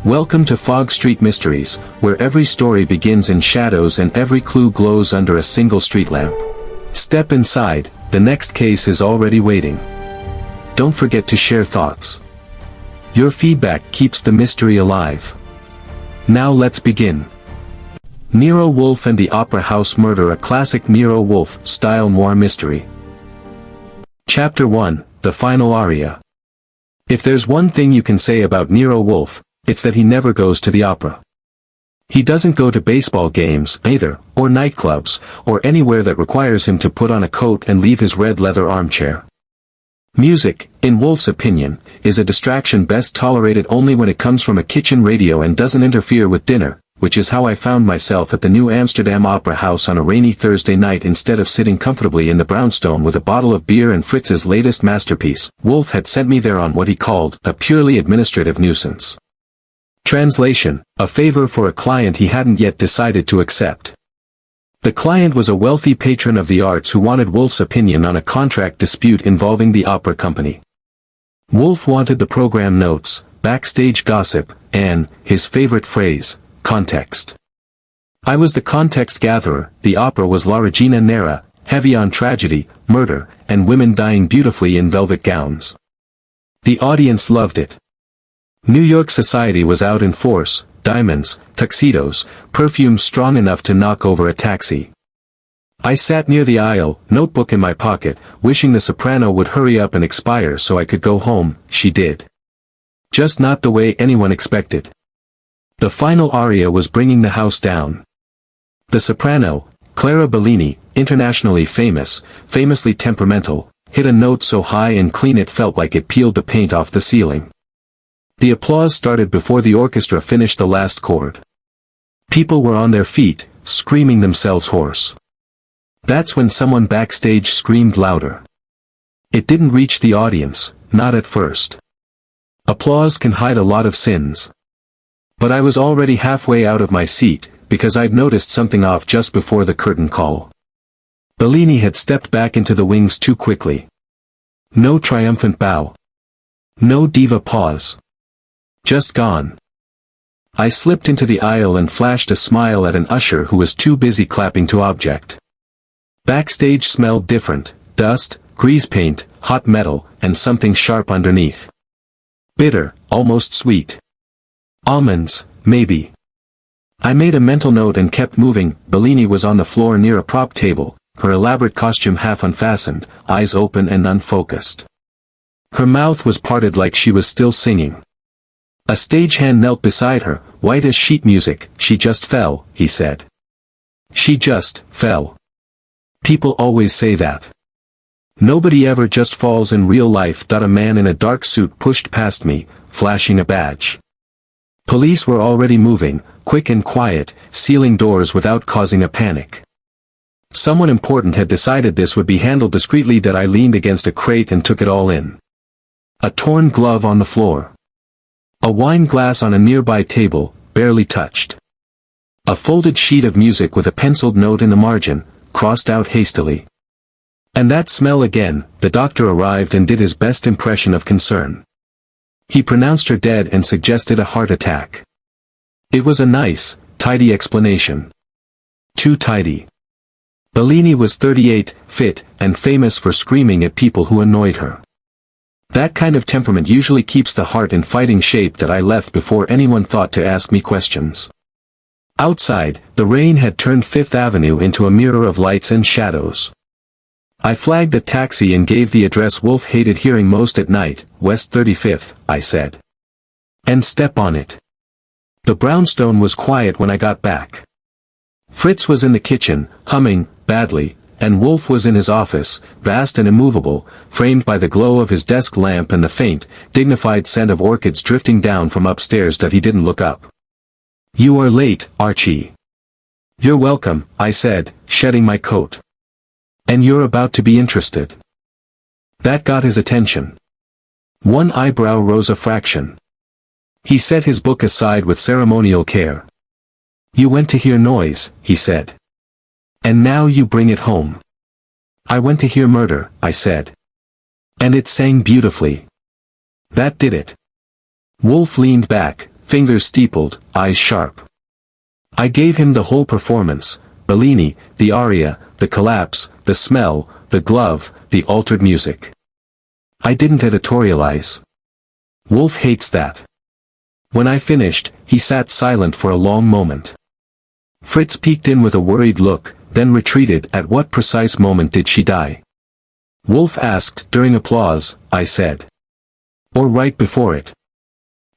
Welcome to Fog Street Mysteries, where every story begins in shadows and every clue glows under a single street lamp. Step inside, the next case is already waiting. Don't forget to share thoughts. Your feedback keeps the mystery alive. Now let's begin. Nero Wolfe and the Opera House Murder, a classic Nero Wolfe-style noir mystery. Chapter 1, The Final Aria. If there's one thing you can say about Nero Wolfe, it's that he never goes to the opera. He doesn't go to baseball games, either, or nightclubs, or anywhere that requires him to put on a coat and leave his red leather armchair. Music, in Wolfe's opinion, is a distraction best tolerated only when it comes from a kitchen radio and doesn't interfere with dinner, which is how I found myself at the New Amsterdam Opera House on a rainy Thursday night instead of sitting comfortably in the brownstone with a bottle of beer and Fritz's latest masterpiece. Wolfe had sent me there on what he called a purely administrative nuisance. Translation, a favor for a client he hadn't yet decided to accept. The client was a wealthy patron of the arts who wanted Wolfe's opinion on a contract dispute involving the opera company. Wolfe wanted the program notes, backstage gossip, and, his favorite phrase, context. I was the context gatherer. The opera was La Regina Nera, heavy on tragedy, murder, and women dying beautifully in velvet gowns. The audience loved it. New York society was out in force, diamonds, tuxedos, perfume strong enough to knock over a taxi. I sat near the aisle, notebook in my pocket, wishing the soprano would hurry up and expire so I could go home. She did. Just not the way anyone expected. The final aria was bringing the house down. The soprano, Clara Bellini, internationally famous, famously temperamental, hit a note so high and clean it felt like it peeled the paint off the ceiling. The applause started before the orchestra finished the last chord. People were on their feet, screaming themselves hoarse. That's when someone backstage screamed louder. It didn't reach the audience, not at first. Applause can hide a lot of sins. But I was already halfway out of my seat, because I'd noticed something off just before the curtain call. Bellini had stepped back into the wings too quickly. No triumphant bow. No diva pause. Just gone. I slipped into the aisle and flashed a smile at an usher who was too busy clapping to object. Backstage smelled different, dust, grease paint, hot metal, and something sharp underneath. Bitter, almost sweet. Almonds, maybe. I made a mental note and kept moving. Bellini was on the floor near a prop table, her elaborate costume half unfastened, eyes open and unfocused. Her mouth was parted like she was still singing. A stagehand knelt beside her, white as sheet music. She just fell, he said. She just fell. People always say that. Nobody ever just falls in real life. A man in a dark suit pushed past me, flashing a badge. Police were already moving, quick and quiet, sealing doors without causing a panic. Someone important had decided this would be handled discreetly. I leaned against a crate and took it all in. A torn glove on the floor. A wine glass on a nearby table, barely touched. A folded sheet of music with a penciled note in the margin, crossed out hastily. And that smell again. The doctor arrived and did his best impression of concern. He pronounced her dead and suggested a heart attack. It was a nice, tidy explanation. Too tidy. Bellini was 38, fit, and famous for screaming at people who annoyed her. That kind of temperament usually keeps the heart in fighting shape. I left before anyone thought to ask me questions. Outside, the rain had turned Fifth Avenue into a mirror of lights and shadows. I flagged a taxi and gave the address Wolfe hated hearing most at night, West 35th, I said. And step on it. The brownstone was quiet when I got back. Fritz was in the kitchen, humming, badly, and Wolfe was in his office, vast and immovable, framed by the glow of his desk lamp and the faint, dignified scent of orchids drifting down from upstairs. He didn't look up. "You are late, Archie." "You're welcome," I said, shedding my coat. "And you're about to be interested." That got his attention. One eyebrow rose a fraction. He set his book aside with ceremonial care. "You went to hear noise," he said. "And now you bring it home." "I went to hear murder," I said. "And it sang beautifully." That did it. Wolfe leaned back, fingers steepled, eyes sharp. I gave him the whole performance, Bellini, the aria, the collapse, the smell, the glove, the altered music. I didn't editorialize. Wolfe hates that. When I finished, he sat silent for a long moment. Fritz peeked in with a worried look, then retreated. At what precise moment did she die? Wolfe asked. During applause, I said. Or right before it?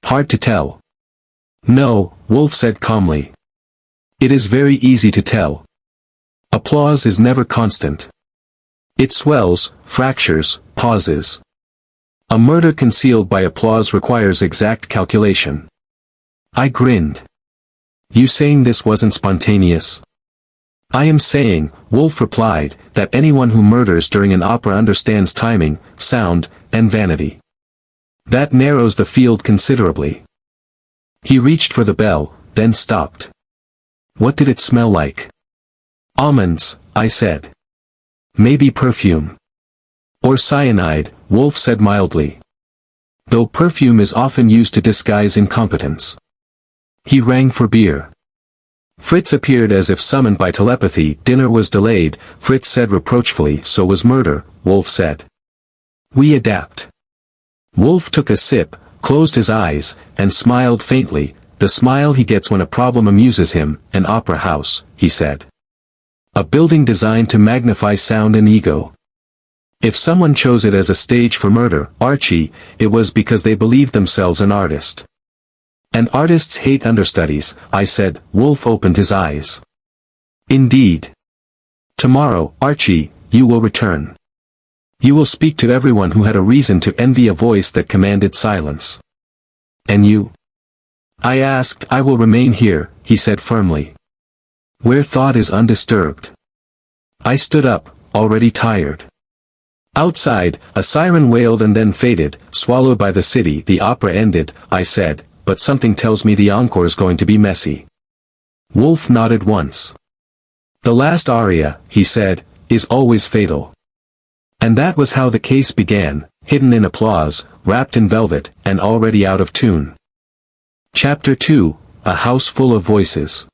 Hard to tell. No, Wolfe said calmly. It is very easy to tell. Applause is never constant. It swells, fractures, pauses. A murder concealed by applause requires exact calculation. I grinned. You saying this wasn't spontaneous? I am saying, Wolfe replied, that anyone who murders during an opera understands timing, sound, and vanity. That narrows the field considerably. He reached for the bell, then stopped. What did it smell like? Almonds, I said. Maybe perfume. Or cyanide, Wolfe said mildly. Though perfume is often used to disguise incompetence. He rang for beer. Fritz appeared as if summoned by telepathy. Dinner was delayed, Fritz said reproachfully. So was murder, Wolfe said. We adapt. Wolfe took a sip, closed his eyes, and smiled faintly, the smile he gets when a problem amuses him. An opera house, he said. A building designed to magnify sound and ego. If someone chose it as a stage for murder, Archie, it was because they believed themselves an artist. And artists hate understudies, I said. Wolfe opened his eyes. Indeed. Tomorrow, Archie, you will return. You will speak to everyone who had a reason to envy a voice that commanded silence. And you? I asked. I will remain here, he said firmly. Where thought is undisturbed. I stood up, already tired. Outside, a siren wailed and then faded, swallowed by the city. The opera ended, I said, but something tells me the encore is going to be messy. Wolfe nodded once. The last aria, he said, is always fatal. And that was how the case began, hidden in applause, wrapped in velvet, and already out of tune. Chapter 2, A House Full of Voices.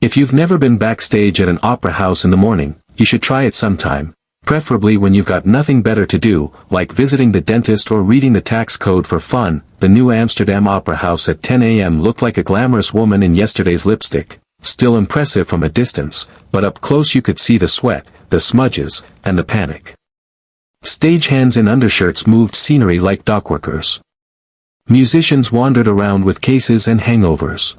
If you've never been backstage at an opera house in the morning, you should try it sometime, preferably when you've got nothing better to do, like visiting the dentist or reading the tax code for fun. The New Amsterdam Opera House at 10 a.m. looked like a glamorous woman in yesterday's lipstick, still impressive from a distance, but up close you could see the sweat, the smudges, and the panic. Stagehands in undershirts moved scenery like dockworkers. Musicians wandered around with cases and hangovers.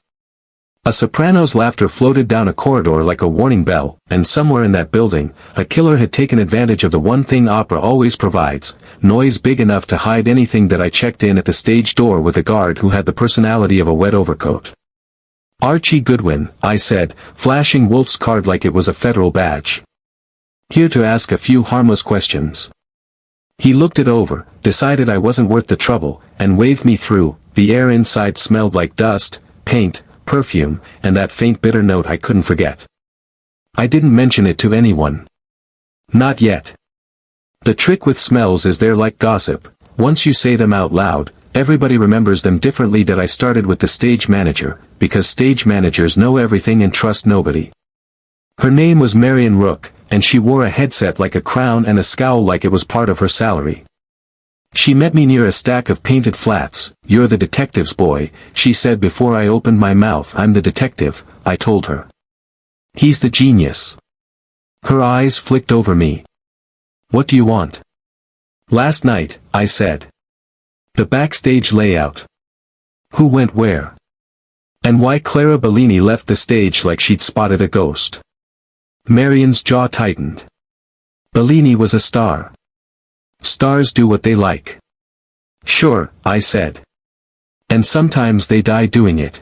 A soprano's laughter floated down a corridor like a warning bell, and somewhere in that building, a killer had taken advantage of the one thing opera always provides, noise big enough to hide anything. That I checked in at the stage door with a guard who had the personality of a wet overcoat. Archie Goodwin, I said, flashing Wolfe's card like it was a federal badge. Here to ask a few harmless questions. He looked it over, decided I wasn't worth the trouble, and waved me through. The air inside smelled like dust, paint, perfume, and that faint bitter note I couldn't forget. I didn't mention it to anyone. Not yet. The trick with smells is they're like gossip. Once you say them out loud, everybody remembers them differently. That I started with the stage manager, because stage managers know everything and trust nobody. Her name was Marion Rook, and she wore a headset like a crown and a scowl like it was part of her salary. She met me near a stack of painted flats. You're the detective's boy, she said before I opened my mouth. I'm the detective, I told her. He's the genius. Her eyes flicked over me. What do you want? Last night, I said. The backstage layout. Who went where? And why Clara Bellini left the stage like she'd spotted a ghost. Marion's jaw tightened. Bellini was a star. Stars do what they like. Sure, I said. And sometimes they die doing it.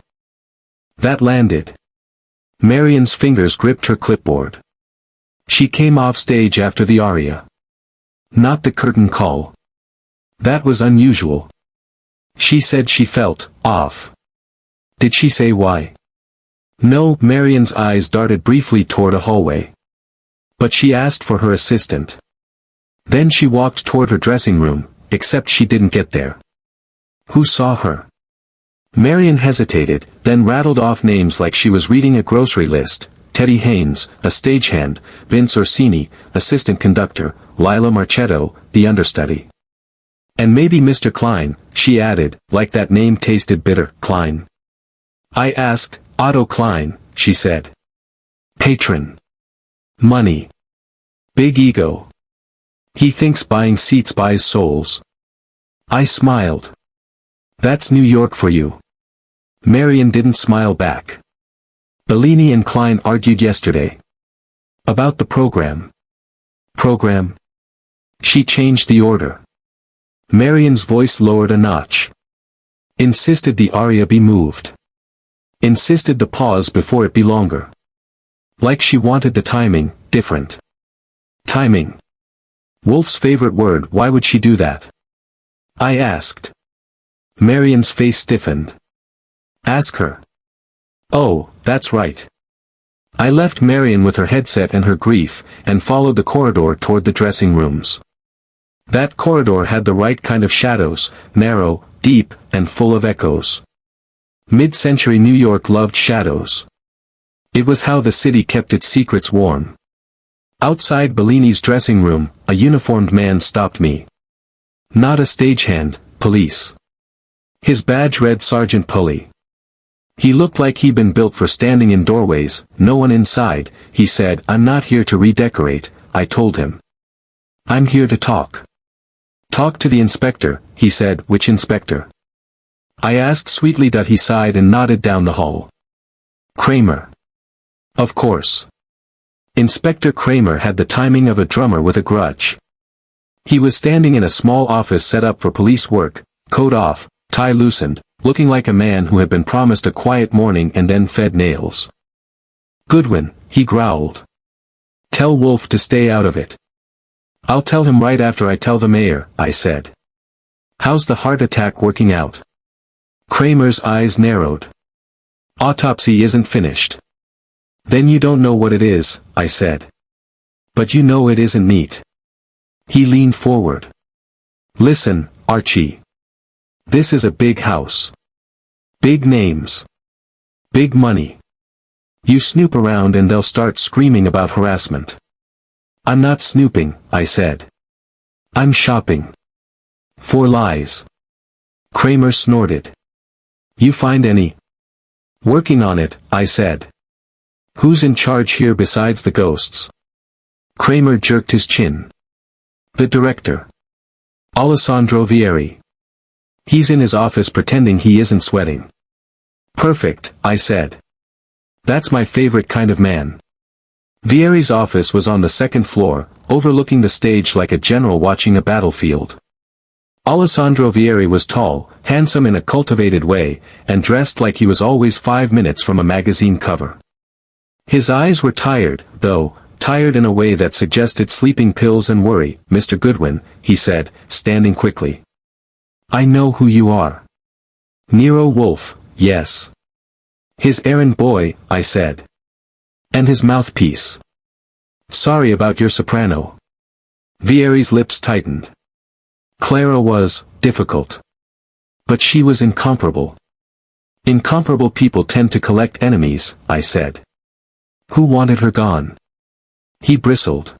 That landed. Marion's fingers gripped her clipboard. She came off stage after the aria. Not the curtain call. That was unusual. She said she felt off. Did she say why? No, Marion's eyes darted briefly toward a hallway. But she asked for her assistant. Then she walked toward her dressing room, except she didn't get there. Who saw her? Marion hesitated, then rattled off names like she was reading a grocery list: Teddy Haynes, a stagehand; Vince Orsini, assistant conductor; Lila Marchetto, the understudy. And maybe Mr. Klein, she added, like that name tasted bitter. Klein. I asked. Otto Klein, she said. Patron. Money. Big ego. He thinks buying seats buys souls. I smiled. That's New York for you. Marion didn't smile back. Bellini and Klein argued yesterday. About the program. Program? She changed the order. Marion's voice lowered a notch. Insisted the aria be moved. Insisted the pause before it be longer. Like she wanted the timing different. Timing. Wolfe's favorite word. Why would she do that? I asked. Marion's face stiffened. Ask her. Oh, that's right. I left Marion with her headset and her grief, and followed the corridor toward the dressing rooms. That corridor had the right kind of shadows, narrow, deep, and full of echoes. Mid-century New York loved shadows. It was how the city kept its secrets warm. Outside Bellini's dressing room, a uniformed man stopped me. Not a stagehand, police. His badge read Sergeant Pulley. He looked like he'd been built for standing in doorways. No one inside, he said. I'm not here to redecorate, I told him. I'm here to talk. Talk to the inspector, he said. Which inspector? I asked sweetly. He sighed and nodded down the hall. Kramer. Of course. Inspector Kramer had the timing of a drummer with a grudge. He was standing in a small office set up for police work, coat off, tie loosened, looking like a man who had been promised a quiet morning and then fed nails. Goodwin, he growled. Tell Wolfe to stay out of it. I'll tell him right after I tell the mayor, I said. How's the heart attack working out? Kramer's eyes narrowed. Autopsy isn't finished. Then you don't know what it is, I said. But you know it isn't neat. He leaned forward. Listen, Archie. This is a big house. Big names. Big money. You snoop around and they'll start screaming about harassment. I'm not snooping, I said. I'm shopping. For lies. Kramer snorted. You find any? Working on it, I said. Who's in charge here besides the ghosts? Kramer jerked his chin. The director. Alessandro Vieri. He's in his office pretending he isn't sweating. Perfect, I said. That's my favorite kind of man. Vieri's office was on the second floor, overlooking the stage like a general watching a battlefield. Alessandro Vieri was tall, handsome in a cultivated way, and dressed like he was always 5 minutes from a magazine cover. His eyes were tired, though, tired in a way that suggested sleeping pills and worry. Mr. Goodwin, he said, standing quickly. I know who you are. Nero Wolfe, yes. His errand boy, I said. And his mouthpiece. Sorry about your soprano. Vieri's lips tightened. Clara was difficult. But she was incomparable. Incomparable people tend to collect enemies, I said. Who wanted her gone? He bristled.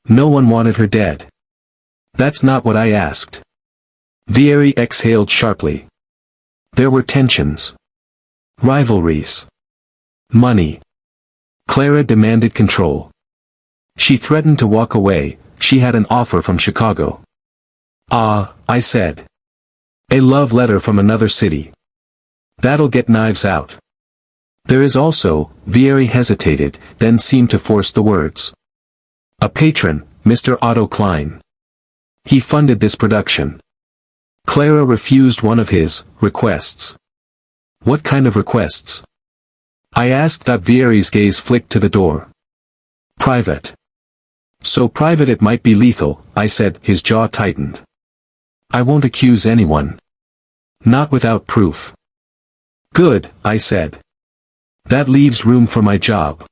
No one wanted her dead. That's not what I asked. Vieri exhaled sharply. There were tensions. Rivalries. Money. Clara demanded control. She threatened to walk away. She had an offer from Chicago. Ah, I said. A love letter from another city. That'll get knives out. There is also, Vieri hesitated, then seemed to force the words. A patron, Mr. Otto Klein. He funded this production. Clara refused one of his requests. What kind of requests? I asked. Vieri's gaze flicked to the door. Private. So private it might be lethal, I said. His jaw tightened. I won't accuse anyone. Not without proof. Good, I said. That leaves room for my job.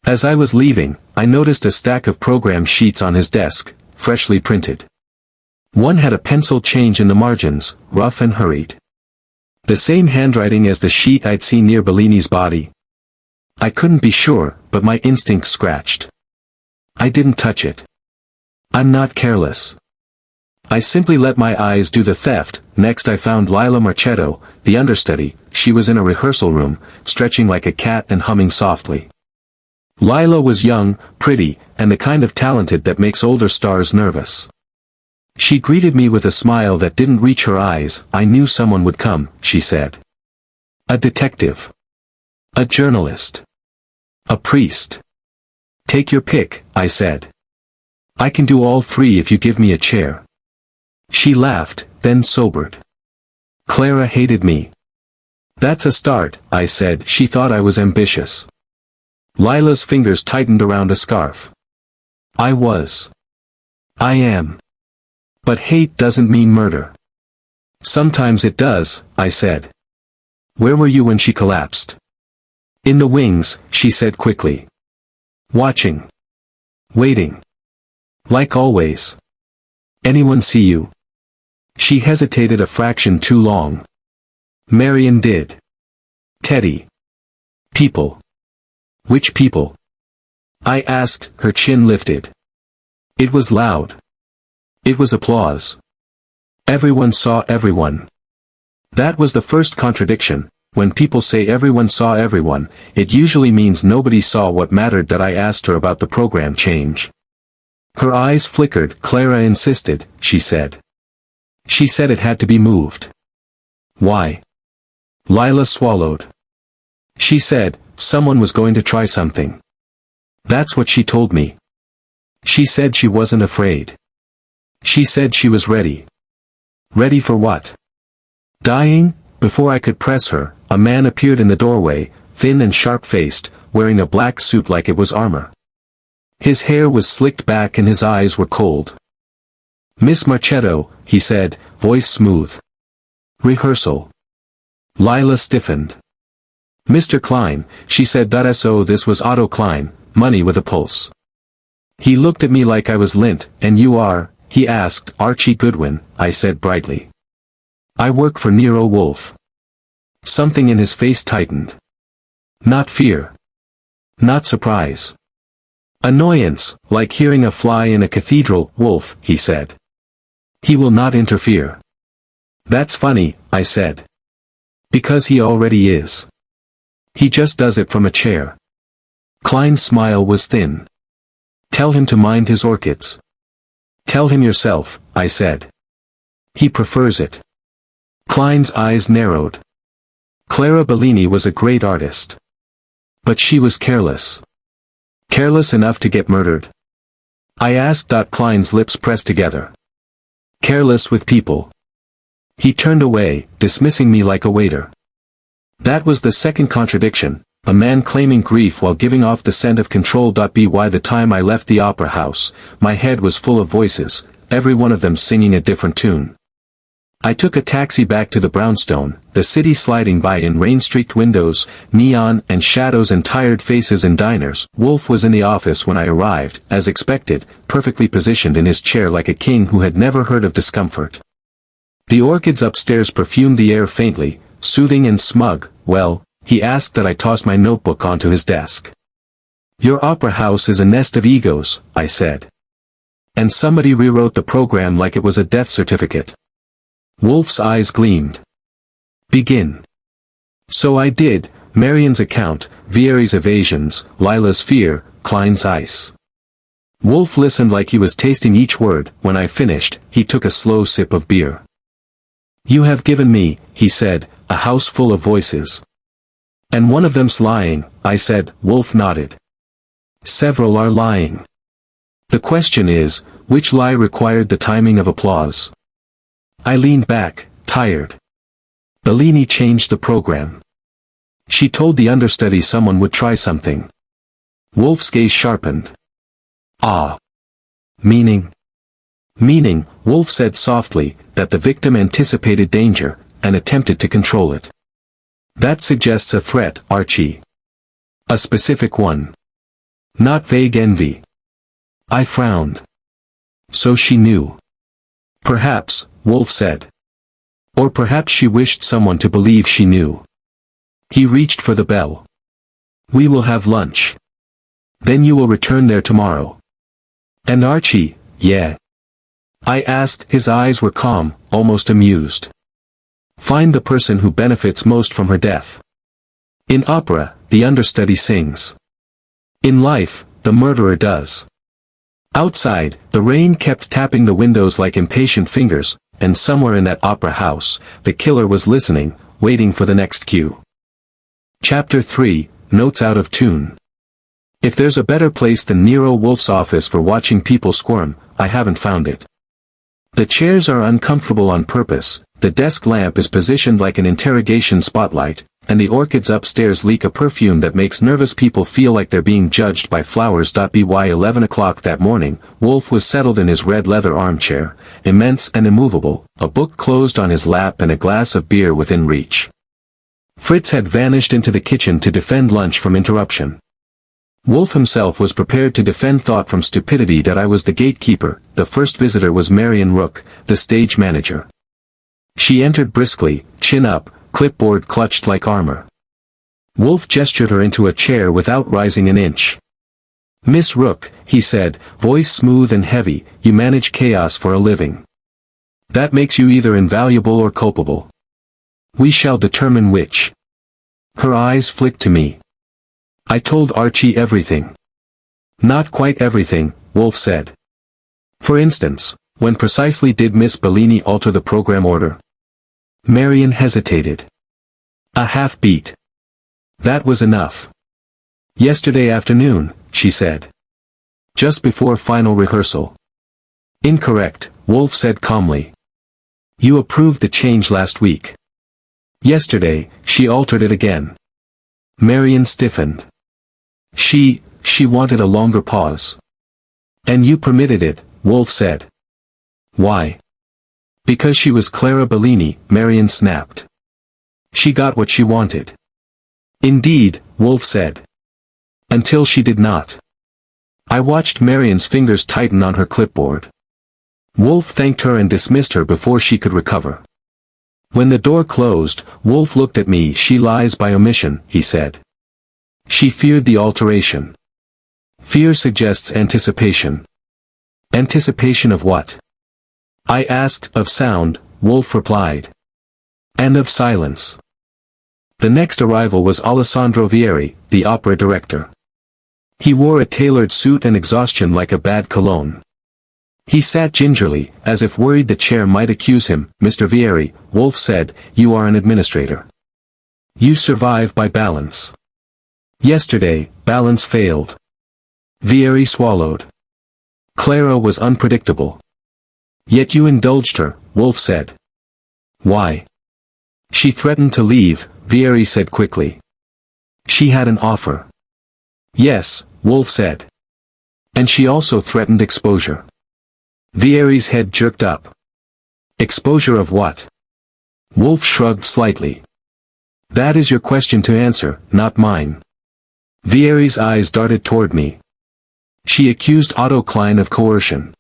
As I was leaving, I noticed a stack of program sheets on his desk, freshly printed. One had a pencil change in the margins, rough and hurried. The same handwriting as the sheet I'd seen near Bellini's body. I couldn't be sure, but my instinct scratched. I didn't touch it. I'm not careless. I simply let my eyes do the theft. Next I found Lila Marchetto, the understudy. She was in a rehearsal room, stretching like a cat and humming softly. Lila was young, pretty, and the kind of talented that makes older stars nervous. She greeted me with a smile that didn't reach her eyes. I knew someone would come, she said. A detective. A journalist. A priest. Take your pick, I said. I can do all three if you give me a chair. She laughed, then sobered. Clara hated me. That's a start, I said. She thought I was ambitious. Lila's fingers tightened around a scarf. I was. I am. But hate doesn't mean murder. Sometimes it does, I said. Where were you when she collapsed? In the wings, she said quickly. Watching. Waiting. Like always. Anyone see you? She hesitated a fraction too long. Marion did. Teddy. People. Which people? I asked, her chin lifted. It was loud. It was applause. Everyone saw everyone. That was the first contradiction. When people say everyone saw everyone, it usually means nobody saw what mattered. That I asked her about the program change. Her eyes flickered. Clara insisted, she said. She said it had to be moved. Why? Lila swallowed. She said, someone was going to try something. That's what she told me. She said she wasn't afraid. She said she was ready. Ready for what? Dying? Before I could press her, a man appeared in the doorway, thin and sharp-faced, wearing a black suit like it was armor. His hair was slicked back and his eyes were cold. Miss Marchetto, he said, voice smooth. Rehearsal. Lila stiffened. Mr. Klein, she said. So this was Otto Klein, money with a pulse. He looked at me like I was lint. And you are? He asked. Archie Goodwin, I said brightly. I work for Nero Wolfe. Something in his face tightened. Not fear. Not surprise. Annoyance, like hearing a fly in a cathedral. Wolfe, he said. He will not interfere. That's funny, I said. Because he already is. He just does it from a chair. Klein's smile was thin. Tell him to mind his orchids. Tell him yourself, I said. He prefers it. Klein's eyes narrowed. Clara Bellini was a great artist. But she was careless. Careless enough to get murdered. I asked. Klein's lips pressed together. Careless with people. He turned away, dismissing me like a waiter. That was the second contradiction, a man claiming grief while giving off the scent of control. By the time I left the opera house, my head was full of voices, every one of them singing a different tune. I took a taxi back to the brownstone, the city sliding by in rain-streaked windows, neon and shadows and tired faces in diners. Wolfe was in the office when I arrived, as expected, perfectly positioned in his chair like a king who had never heard of discomfort. The orchids upstairs perfumed the air faintly, soothing and smug. Well, he asked. I tossed my notebook onto his desk. Your opera house is a nest of egos, I said. And somebody rewrote the program like it was a death certificate. Wolfe's eyes gleamed. Begin. So I did. Marion's account, Vieri's evasions, Lila's fear, Klein's ice. Wolfe listened like he was tasting each word. When I finished, he took a slow sip of beer. You have given me, he said, a house full of voices. And one of them's lying, I said. Wolfe nodded. Several are lying. The question is, which lie required the timing of applause? I leaned back, tired. Bellini changed the program. She told the understudy someone would try something. Wolfe's gaze sharpened. Ah. Meaning? Meaning, Wolfe said softly, that the victim anticipated danger, and attempted to control it. That suggests a threat, Archie. A specific one. Not vague envy. I frowned. So she knew. Perhaps, Wolfe said. Or perhaps she wished someone to believe she knew. He reached for the bell. We will have lunch. Then you will return there tomorrow. And Archie, yeah? I asked. His eyes were calm, almost amused. Find the person who benefits most from her death. In opera, the understudy sings. In life, the murderer does. Outside, the rain kept tapping the windows like impatient fingers, and somewhere in that opera house, the killer was listening, waiting for the next cue. Chapter 3, Notes Out of Tune. If there's a better place than Nero Wolfe's office for watching people squirm, I haven't found it. The chairs are uncomfortable on purpose, the desk lamp is positioned like an interrogation spotlight, and the orchids upstairs leak a perfume that makes nervous people feel like they're being judged by flowers. By 11 o'clock that morning, Wolfe was settled in his red leather armchair, immense and immovable, a book closed on his lap and a glass of beer within reach. Fritz had vanished into the kitchen to defend lunch from interruption. Wolfe himself was prepared to defend thought from stupidity. I was the gatekeeper. The first visitor was Marion Rook, the stage manager. She entered briskly, chin up, clipboard clutched like armor. Wolfe gestured her into a chair without rising an inch. Miss Rook, he said, voice smooth and heavy, you manage chaos for a living. That makes you either invaluable or culpable. We shall determine which. Her eyes flicked to me. I told Archie everything. Not quite everything, Wolfe said. For instance, when precisely did Miss Bellini alter the program order? Marion hesitated. A half beat. That was enough. Yesterday afternoon, she said. Just before final rehearsal. Incorrect, Wolfe said calmly. You approved the change last week. Yesterday, she altered it again. Marion stiffened. She wanted a longer pause. And you permitted it, Wolfe said. Why? Because she was Clara Bellini, Marion snapped. She got what she wanted. Indeed, Wolfe said. Until she did not. I watched Marion's fingers tighten on her clipboard. Wolfe thanked her and dismissed her before she could recover. When the door closed, Wolfe looked at me. She lies by omission, he said. She feared the alteration. Fear suggests anticipation. Anticipation of what? I asked. Of sound, Wolfe replied. And of silence. The next arrival was Alessandro Vieri, the opera director. He wore a tailored suit and exhaustion like a bad cologne. He sat gingerly, as if worried the chair might accuse him. Mr. Vieri, Wolfe said, you are an administrator. You survive by balance. Yesterday, balance failed. Vieri swallowed. Clara was unpredictable. Yet you indulged her, Wolfe said. Why? She threatened to leave, Vieri said quickly. She had an offer. Yes, Wolfe said. And she also threatened exposure. Vieri's head jerked up. Exposure of what? Wolfe shrugged slightly. That is your question to answer, not mine. Vieri's eyes darted toward me. She accused Otto Klein of coercion.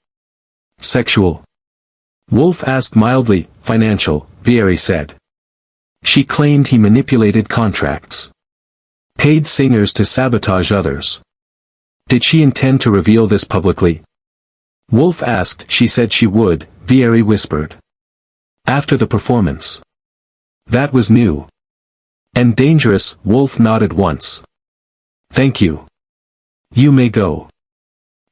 Sexual? Wolfe asked mildly. Financial, Vieri said. She claimed he manipulated contracts. Paid singers to sabotage others. Did she intend to reveal this publicly? Wolfe asked. She said she would, Vieri whispered. After the performance. That was new. And dangerous, Wolfe nodded once. Thank you. You may go.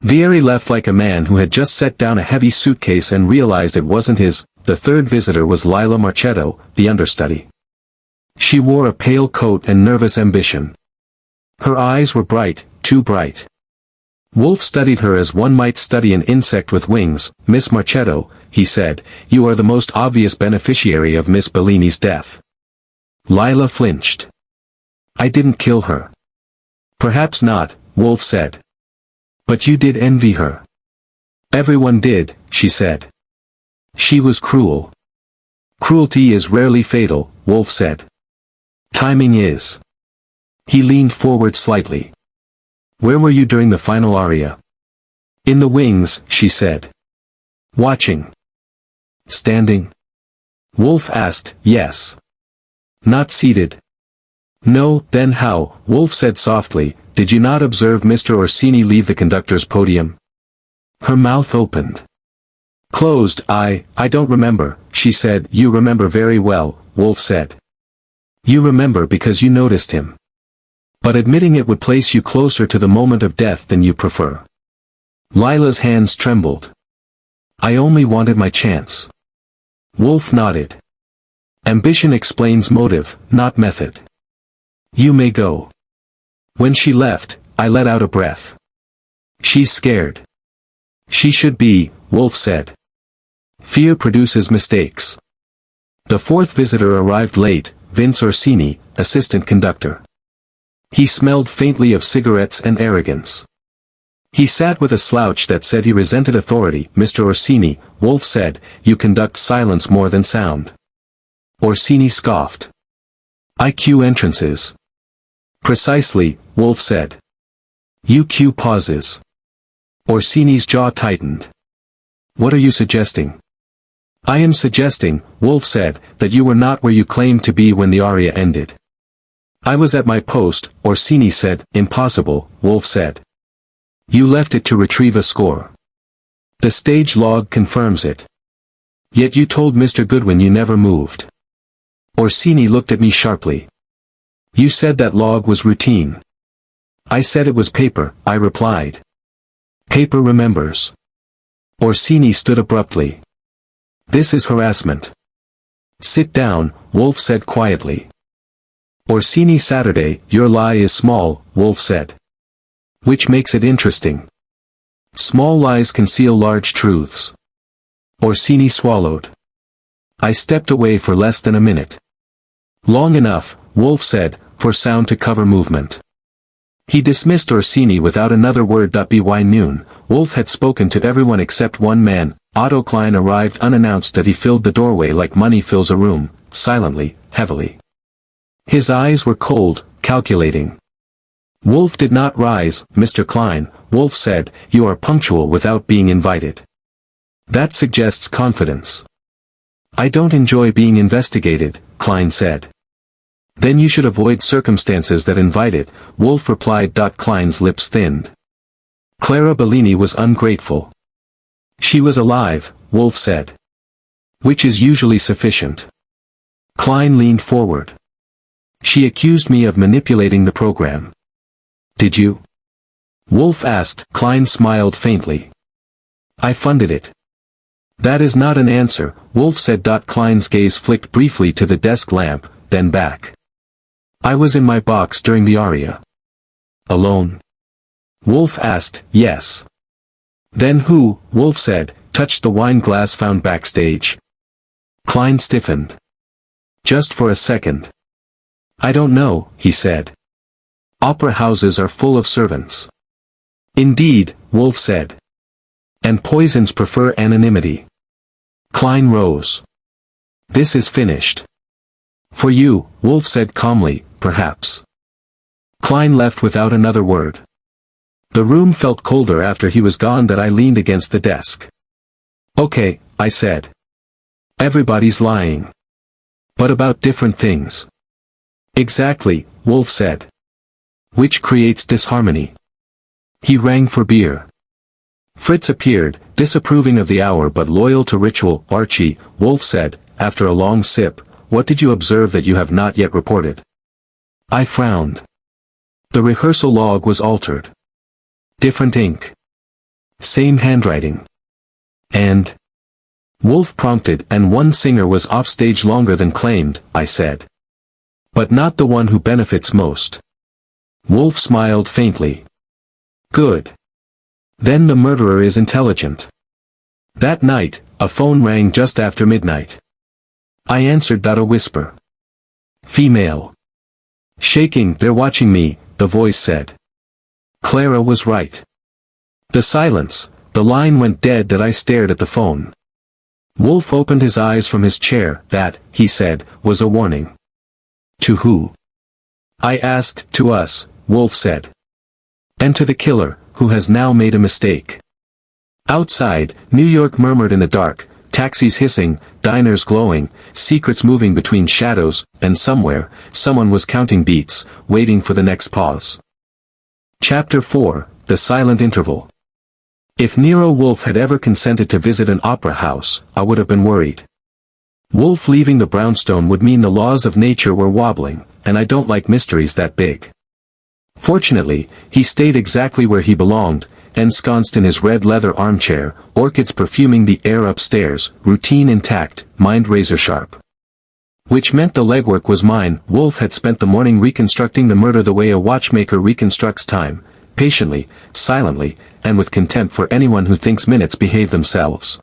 Vieri left like a man who had just set down a heavy suitcase and realized it wasn't his. The third visitor was Lila Marchetto, the understudy. She wore a pale coat and nervous ambition. Her eyes were bright, too bright. Wolfe studied her as one might study an insect with wings. Miss Marchetto, he said, you are the most obvious beneficiary of Miss Bellini's death. Lila flinched. I didn't kill her. Perhaps not, Wolfe said. But you did envy her. Everyone did, she said. She was cruel. Cruelty is rarely fatal, Wolfe said. Timing is. He leaned forward slightly. Where were you during the final aria? In the wings, she said. Watching. Standing. Wolfe asked. Yes. Not seated. No, then how? Wolfe said softly. Did you not observe Mr. Orsini leave the conductor's podium? Her mouth opened. Closed. I don't remember, she said. You remember very well, Wolfe said. You remember because you noticed him. But admitting it would place you closer to the moment of death than you prefer. Lila's hands trembled. I only wanted my chance. Wolfe nodded. Ambition explains motive, not method. You may go. When she left, I let out a breath. She's scared. She should be, Wolfe said. Fear produces mistakes. The fourth visitor arrived late, Vince Orsini, assistant conductor. He smelled faintly of cigarettes and arrogance. He sat with a slouch that said he resented authority. Mr. Orsini, Wolfe said, you conduct silence more than sound. Orsini scoffed. I cue entrances. Precisely, Wolfe said. You cue pauses. Orsini's jaw tightened. What are you suggesting? I am suggesting, Wolfe said, that you were not where you claimed to be when the aria ended. I was at my post, Orsini said. Impossible, Wolfe said. You left it to retrieve a score. The stage log confirms it. Yet you told Mr. Goodwin you never moved. Orsini looked at me sharply. You said that log was routine. I said it was paper, I replied. Paper remembers. Orsini stood abruptly. This is harassment. Sit down, Wolfe said quietly. Orsini Saturday, your lie is small, Wolfe said. Which makes it interesting. Small lies conceal large truths. Orsini swallowed. I stepped away for less than a minute. Long enough, Wolfe said, for sound to cover movement. He dismissed Orsini without another word. By noon, Wolfe had spoken to everyone except one man. Otto Klein arrived unannounced. That he filled the doorway like money fills a room, silently, heavily. His eyes were cold, calculating. Wolfe did not rise. Mr. Klein, Wolfe said, you are punctual without being invited. That suggests confidence. I don't enjoy being investigated, Klein said. Then you should avoid circumstances that invite it, Wolfe replied. Klein's lips thinned. Clara Bellini was ungrateful. She was alive, Wolfe said. Which is usually sufficient. Klein leaned forward. She accused me of manipulating the program. Did you? Wolfe asked. Klein smiled faintly. I funded it. That is not an answer, Wolfe said. Klein's gaze flicked briefly to the desk lamp, then back. I was in my box during the aria. Alone? Wolfe asked. Yes. Then who, Wolfe said, touched the wine glass found backstage? Klein stiffened. Just for a second. I don't know, he said. Opera houses are full of servants. Indeed, Wolfe said. And poisons prefer anonymity. Klein rose. This is finished. For you, Wolfe said calmly, perhaps. Klein left without another word. The room felt colder after he was gone. That I leaned against the desk. Okay, I said. Everybody's lying. But about different things. Exactly, Wolfe said. Which creates disharmony. He rang for beer. Fritz appeared, disapproving of the hour but loyal to ritual. Archie, Wolfe said, after a long sip, what did you observe that you have not yet reported? I frowned. The rehearsal log was altered. Different ink. Same handwriting. And? Wolfe prompted. And one singer was offstage longer than claimed, I said. But not the one who benefits most. Wolfe smiled faintly. Good. Then the murderer is intelligent. That night, a phone rang just after midnight. I answered. A whisper. Female. Shaking. They're watching me, the voice said. Clara was right. The silence, the line went dead. That I stared at the phone. Wolfe opened his eyes from his chair. That, he said, was a warning. To who? I asked. To us, Wolfe said. And to the killer, who has now made a mistake. Outside, New York murmured in the dark, taxis hissing, diners glowing, secrets moving between shadows, and somewhere, someone was counting beats, waiting for the next pause. Chapter 4, The Silent Interval. If Nero Wolfe had ever consented to visit an opera house, I would have been worried. Wolfe leaving the brownstone would mean the laws of nature were wobbling, and I don't like mysteries that big. Fortunately, he stayed exactly where he belonged, ensconced in his red leather armchair, orchids perfuming the air upstairs, routine intact, mind razor-sharp. Which meant the legwork was mine. Wolfe had spent the morning reconstructing the murder the way a watchmaker reconstructs time, patiently, silently, and with contempt for anyone who thinks minutes behave themselves.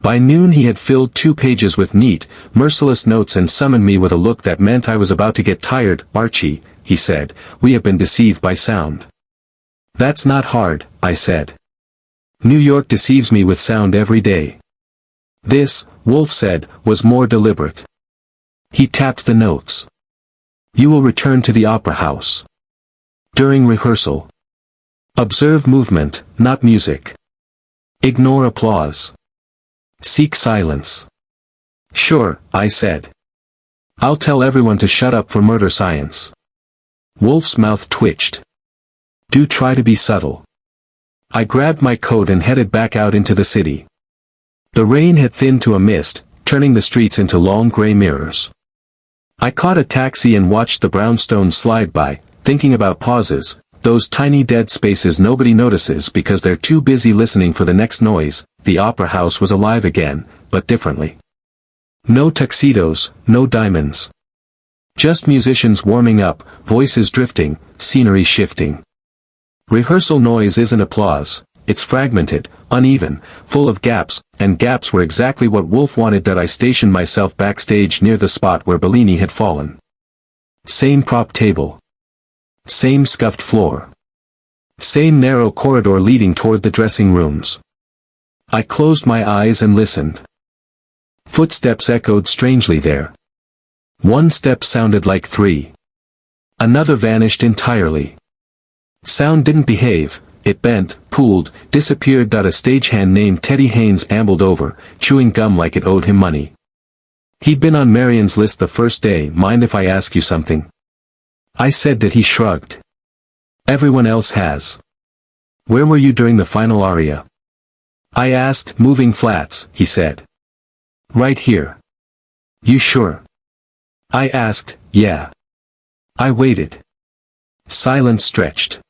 By noon he had filled 2 pages with neat, merciless notes and summoned me with a look that meant I was about to get tired. "Archie," he said, "we have been deceived by sound." "That's not hard," I said. "New York deceives me with sound every day." This, Wolfe said, was more deliberate. He tapped the notes. "You will return to the opera house. During rehearsal. Observe movement, not music. Ignore applause. Seek silence." "Sure," I said. "I'll tell everyone to shut up for murder science." Wolfe's mouth twitched. "Do try to be subtle." I grabbed my coat and headed back out into the city. The rain had thinned to a mist, turning the streets into long gray mirrors. I caught a taxi and watched the brownstone slide by, thinking about pauses, those tiny dead spaces nobody notices because they're too busy listening for the next noise. The opera house was alive again, but differently. No tuxedos, no diamonds. Just musicians warming up, voices drifting, scenery shifting. Rehearsal noise isn't applause, it's fragmented, uneven, full of gaps, and gaps were exactly what Wolfe wanted. That I stationed myself backstage near the spot where Bellini had fallen. Same prop table. Same scuffed floor. Same narrow corridor leading toward the dressing rooms. I closed my eyes and listened. Footsteps echoed strangely there. One step sounded like 3. Another vanished entirely. Sound didn't behave, it bent, pooled, disappeared. A stagehand named Teddy Haynes ambled over, chewing gum like it owed him money. He'd been on Marion's list the first day. "Mind if I ask you something?" I said. That he shrugged. "Everyone else has." "Where were you during the final aria?" I asked. "Moving flats," he said. "Right here." "You sure?" I asked. "Yeah." I waited. Silence stretched.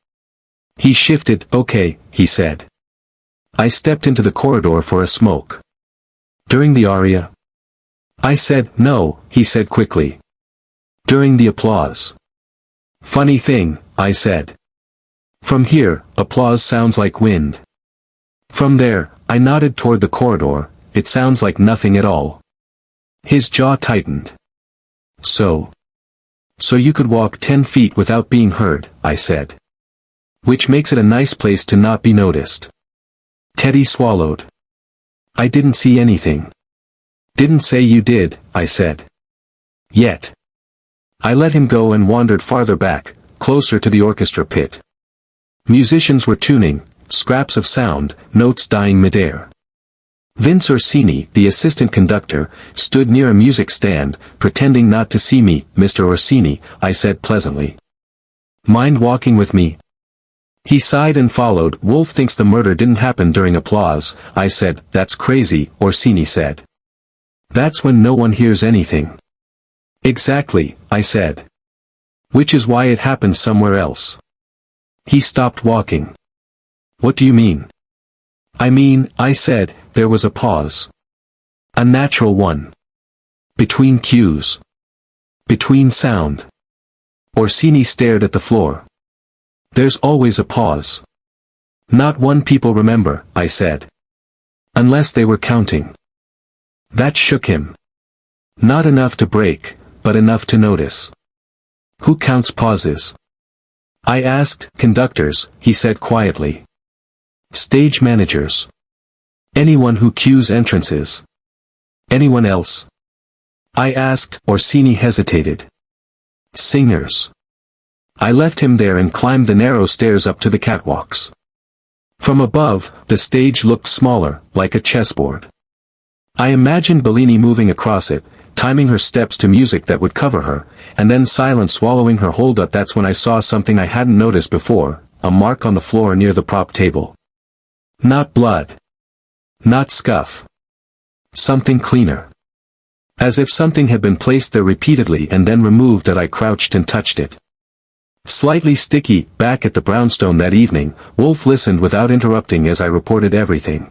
He shifted. "Okay," he said. I stepped into the corridor for a smoke. "During the aria?" I said. "No," he said quickly. "During the applause." "Funny thing," I said. "From here, applause sounds like wind. From there," I nodded toward the corridor, "it sounds like nothing at all." His jaw tightened. So you could walk 10 feet without being heard," I said. "Which makes it a nice place to not be noticed." Teddy swallowed. "I didn't see anything." "Didn't say you did," I said. "Yet." I let him go and wandered farther back, closer to the orchestra pit. Musicians were tuning, scraps of sound, notes dying midair. Vince Orsini, the assistant conductor, stood near a music stand, pretending not to see me. "Mr. Orsini," I said pleasantly. "Mind walking with me?" He sighed and followed. "Wolfe thinks the murder didn't happen during applause," I said. "That's crazy," Orsini said. "That's when no one hears anything." "Exactly," I said. "Which is why it happened somewhere else." He stopped walking. "What do you mean?" "I mean," I said, "there was a pause. A natural one. Between cues. Between sound." Orsini stared at the floor. "There's always a pause. Not one people remember," I said. "Unless they were counting." That shook him. "Not enough to break, but enough to notice." "Who counts pauses?" I asked. "Conductors," he said quietly. "Stage managers. Anyone who cues entrances." "Anyone else?" I asked. Orsini hesitated. "Singers." I left him there and climbed the narrow stairs up to the catwalks. From above, the stage looked smaller, like a chessboard. I imagined Bellini moving across it, timing her steps to music that would cover her, and then silence swallowing her hold up. That's when I saw something I hadn't noticed before, a mark on the floor near the prop table. Not blood. Not scuff. Something cleaner. As if something had been placed there repeatedly and then removed. That I crouched and touched it. Slightly sticky. Back at the brownstone that evening, Wolfe listened without interrupting as I reported everything.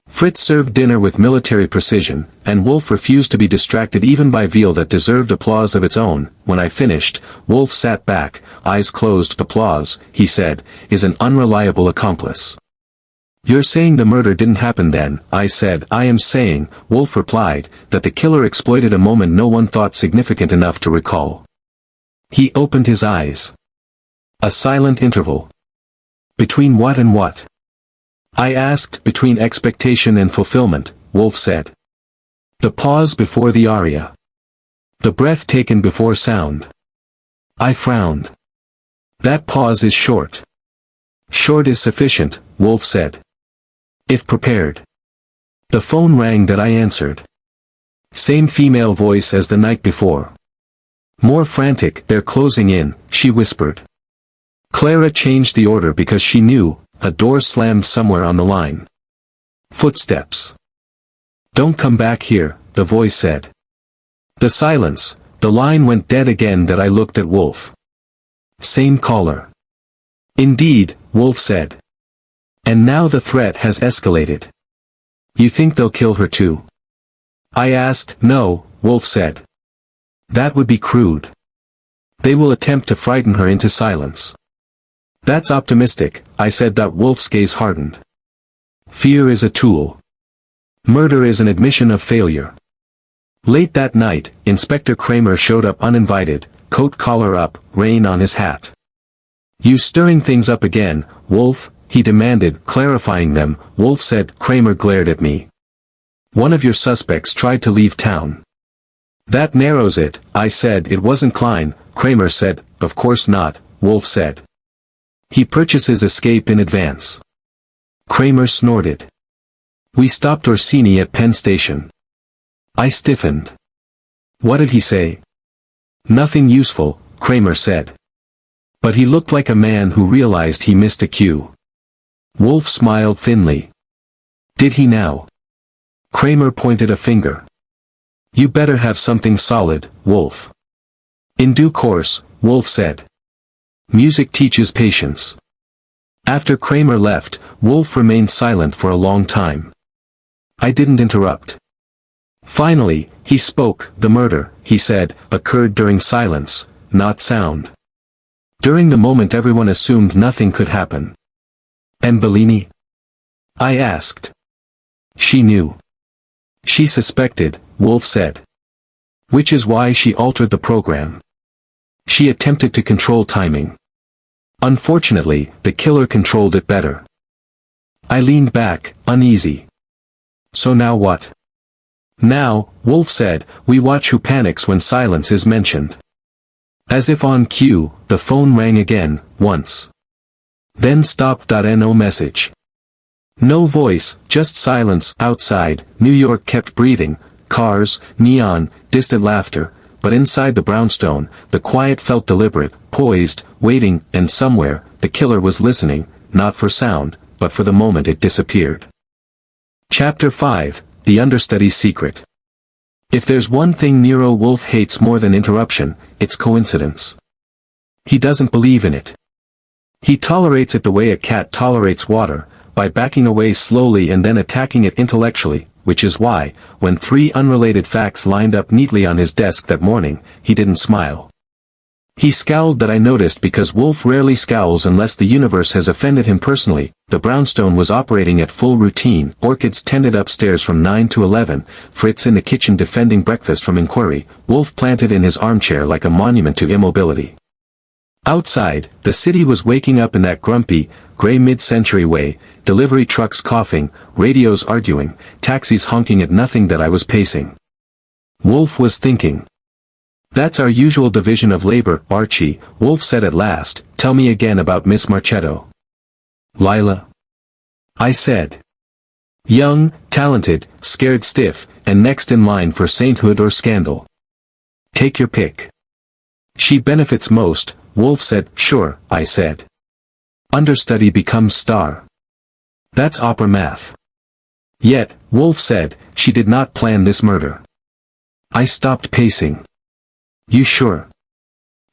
Fritz served dinner with military precision, and Wolfe refused to be distracted even by veal that deserved applause of its own. When I finished, Wolfe sat back, eyes closed. Applause, he said, is an unreliable accomplice. You're saying the murder didn't happen then? I said. I am saying, Wolfe replied, that the killer exploited a moment no one thought significant enough to recall. He opened his eyes. A silent interval. Between what and what? I asked. Between expectation and fulfillment, Wolfe said. The pause before the aria. The breath taken before sound. I frowned. That pause is short. Short is sufficient, Wolfe said. If prepared. The phone rang. That I answered. Same female voice as the night before. More frantic. They're closing in, she whispered. Clara changed the order because she knew. A door slammed somewhere on the line. Footsteps. Don't come back here, the voice said. The silence, the line went dead again. That I looked at Wolfe. Same caller. Indeed, Wolfe said. And now the threat has escalated. You think they'll kill her too? I asked. No, Wolfe said. That would be crude. They will attempt to frighten her into silence. That's optimistic, I said. Wolfe's gaze hardened. Fear is a tool. Murder is an admission of failure. Late that night, Inspector Kramer showed up uninvited, coat collar up, rain on his hat. You stirring things up again, Wolfe? He demanded, clarifying them. Wolfe said. Kramer glared at me. One of your suspects tried to leave town. That narrows it, I said. It wasn't Klein, Kramer said. Of course not, Wolfe said. He purchases escape in advance. Kramer snorted. We stopped Orsini at Penn Station. I stiffened. What did he say? Nothing useful, Kramer said. But he looked like a man who realized he missed a cue. Wolfe smiled thinly. Did he now? Kramer pointed a finger. You better have something solid, Wolfe. In due course, Wolfe said. Music teaches patience. After Kramer left, Wolfe remained silent for a long time. I didn't interrupt. Finally, he spoke. The murder, he said, occurred during silence, not sound. During the moment everyone assumed nothing could happen. And Bellini? I asked. She knew. She suspected, Wolfe said. Which is why she altered the program. She attempted to control timing. Unfortunately, the killer controlled it better. I leaned back, uneasy. So now what? Now, Wolfe said, we watch who panics when silence is mentioned. As if on cue, the phone rang again, once. Then stopped. No message. No voice, just silence. Outside, New York kept breathing, cars, neon, distant laughter, but inside the brownstone, the quiet felt deliberate, poised, waiting, and somewhere, the killer was listening, not for sound, but for the moment it disappeared. Chapter 5, The Understudy's Secret. If there's one thing Nero Wolfe hates more than interruption, it's coincidence. He doesn't believe in it. He tolerates it the way a cat tolerates water, by backing away slowly and then attacking it intellectually, which is why, when 3 unrelated facts lined up neatly on his desk that morning, he didn't smile. He scowled. That I noticed because Wolfe rarely scowls unless the universe has offended him personally. The brownstone was operating at full routine, orchids tended upstairs from 9 to 11, Fritz in the kitchen defending breakfast from inquiry, Wolfe planted in his armchair like a monument to immobility. Outside, the city was waking up in that grumpy, gray mid-century way, delivery trucks coughing, radios arguing, taxis honking at nothing. That I was pacing. Wolfe was thinking. That's our usual division of labor, Archie, Wolfe said at last. Tell me again about Miss Marchetto. Lila? I said. Young, talented, scared stiff, and next in line for sainthood or scandal. Take your pick. She benefits most, Wolfe said. Sure, I said. Understudy becomes star. That's opera math. Yet, Wolfe said, she did not plan this murder. I stopped pacing. You sure?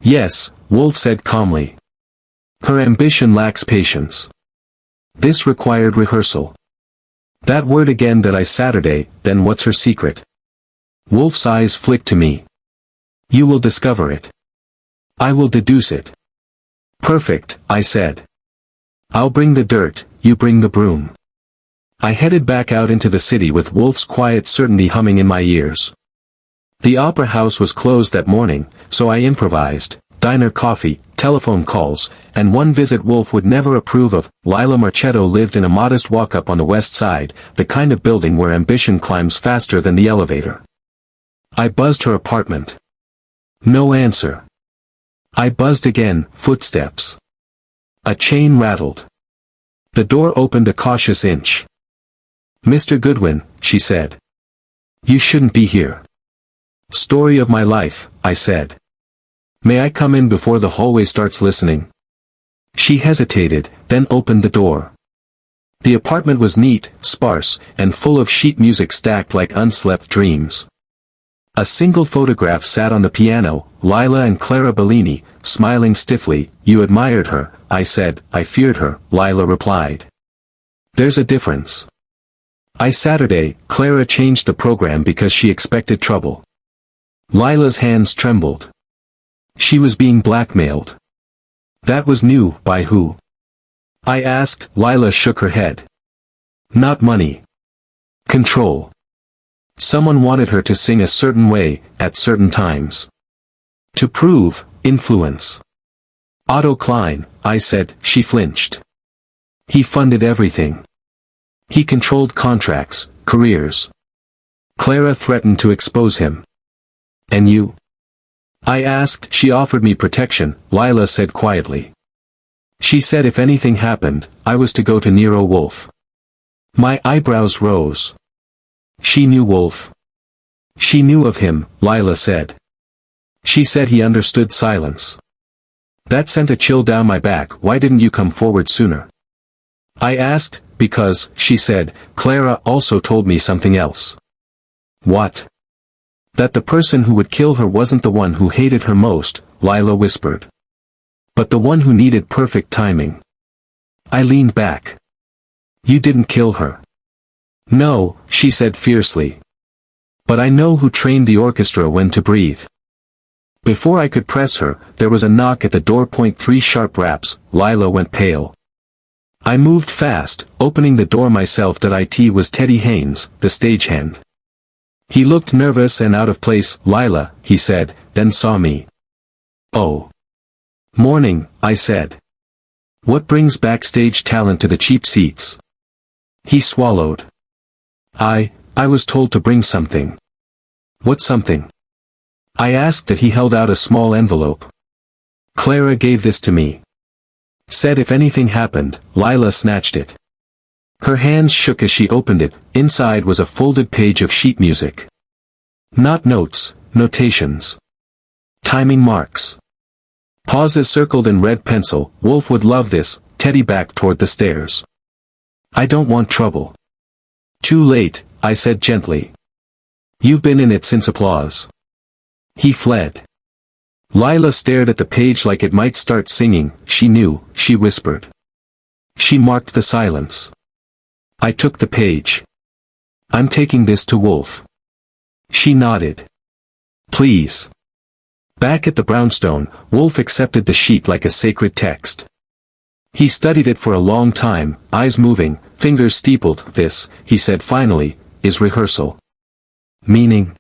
Yes, Wolfe said calmly. Her ambition lacks patience. This required rehearsal. That word again that I Saturday, then what's her secret? Wolfe's eyes flicked to me. You will discover it. I will deduce it. Perfect, I said. I'll bring the dirt, you bring the broom. I headed back out into the city with Wolfe's quiet certainty humming in my ears. The opera house was closed that morning, so I improvised, diner coffee, telephone calls, and one visit Wolfe would never approve of. Lila Marchetto lived in a modest walk-up on the west side, the kind of building where ambition climbs faster than the elevator. I buzzed her apartment. No answer. I buzzed again, footsteps. A chain rattled. The door opened a cautious inch. Mr. Goodwin, she said. You shouldn't be here. Story of my life, I said. May I come in before the hallway starts listening? She hesitated, then opened the door. The apartment was neat, sparse, and full of sheet music stacked like unslept dreams. A single photograph sat on the piano, Lila and Clara Bellini, smiling stiffly. You admired her, I said. I feared her, Lila replied. There's a difference. Saturday, Clara changed the program because she expected trouble. Lila's hands trembled. She was being blackmailed. That was new. By who? I asked. Lila shook her head. Not money. Control. Someone wanted her to sing a certain way, at certain times. To prove influence. Otto Klein, I said. She flinched. He funded everything. He controlled contracts, careers. Clara threatened to expose him. And you? I asked. She offered me protection, Lila said quietly. She said if anything happened, I was to go to Nero Wolfe. My eyebrows rose. She knew Wolfe. She knew of him, Lila said. She said he understood silence. That sent a chill down my back. Why didn't you come forward sooner? I asked. Because, she said, Clara also told me something else. What? That the person who would kill her wasn't the one who hated her most, Lila whispered. But the one who needed perfect timing. I leaned back. You didn't kill her. No, she said fiercely. But I know who trained the orchestra when to breathe. Before I could press her, there was a knock at the door. 3 sharp raps. Lila went pale. I moved fast, opening the door myself. That it was Teddy Haynes, the stagehand. He looked nervous and out of place. Lila, he said, then saw me. Oh. Morning, I said. What brings backstage talent to the cheap seats? He swallowed. I was told to bring something. What something? I asked. That he held out a small envelope. Clara gave this to me. Said if anything happened. Lila snatched it. Her hands shook as she opened it. Inside was a folded page of sheet music. Not notes, notations. Timing marks. Pauses circled in red pencil. Wolfe would love this. Teddy backed toward the stairs. I don't want trouble. Too late, I said gently. You've been in it since applause. He fled. Lila stared at the page like it might start singing. She knew, she whispered. She marked the silence. I took the page. I'm taking this to Wolfe. She nodded. Please. Back at the brownstone, Wolfe accepted the sheet like a sacred text. He studied it for a long time, eyes moving, fingers steepled. This, he said finally, is rehearsal. Meaning?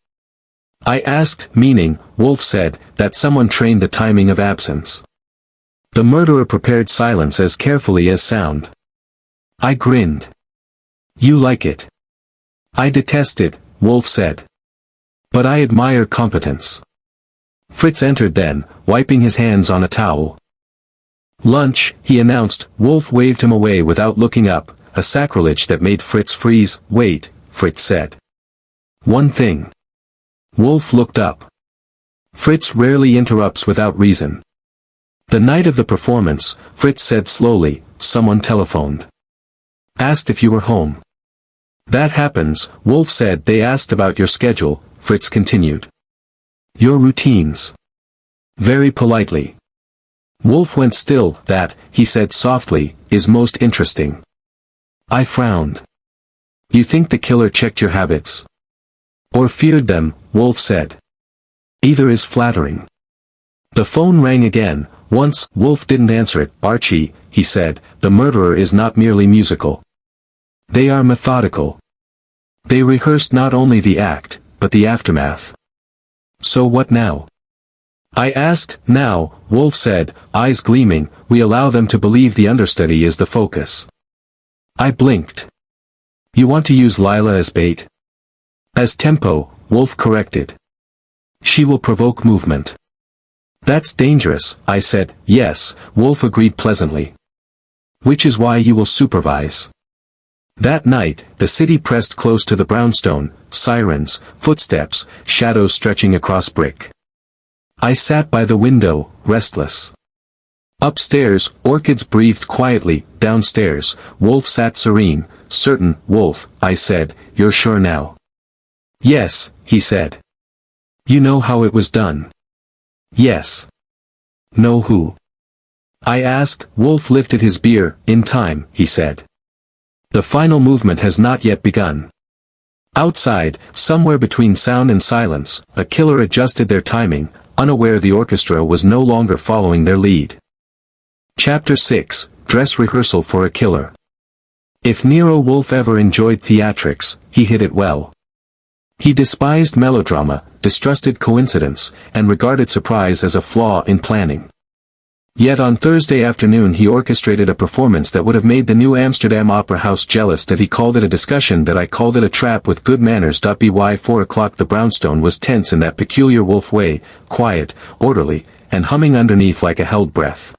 I asked. Meaning, Wolfe said, that someone trained the timing of absence. The murderer prepared silence as carefully as sound. I grinned. You like it? I detest it, Wolfe said. But I admire competence. Fritz entered then, wiping his hands on a towel. Lunch, he announced. Wolfe waved him away without looking up. a sacrilege that made Fritz freeze. Wait, Fritz said. One thing. Wolfe looked up. Fritz rarely interrupts without reason. The night of the performance, Fritz said slowly, someone telephoned. Asked if you were home. That happens, Wolfe said. They asked about your schedule, Fritz continued. Your routines. Very politely. Wolfe went still. That, he said softly, is most interesting. I frowned. You think the killer checked your habits? Or feared them, Wolfe said. Either is flattering. The phone rang again. Once, Wolfe didn't answer it. Archie, he said, the murderer is not merely musical. They are methodical. They rehearsed not only the act, but the aftermath. So what now? I asked. Now, Wolfe said, eyes gleaming, we allow them to believe the understudy is the focus. I blinked. You want to use Lila as bait? As tempo, Wolfe corrected. She will provoke movement. That's dangerous, I said. Yes, Wolfe agreed pleasantly. Which is why you will supervise. That night, the city pressed close to the brownstone, sirens, footsteps, shadows stretching across brick. I sat by the window, restless. Upstairs, orchids breathed quietly. Downstairs, Wolfe sat serene, certain. Wolfe, I said, you're sure now? Yes, he said. You know how it was done? Yes. Know who? I asked. Wolfe lifted his beer. In time, he said. The final movement has not yet begun. Outside, somewhere between sound and silence, a killer adjusted their timing, unaware the orchestra was no longer following their lead. Chapter 6, Dress Rehearsal for a Killer. If Nero Wolfe ever enjoyed theatrics, he hit it well. He despised melodrama, distrusted coincidence, and regarded surprise as a flaw in planning. Yet on Thursday afternoon he orchestrated a performance that would have made the New Amsterdam Opera House jealous. That he called it a discussion, that I called it a trap with good manners. By 4 o'clock the brownstone was tense in that peculiar Wolfe way, quiet, orderly, and humming underneath like a held breath.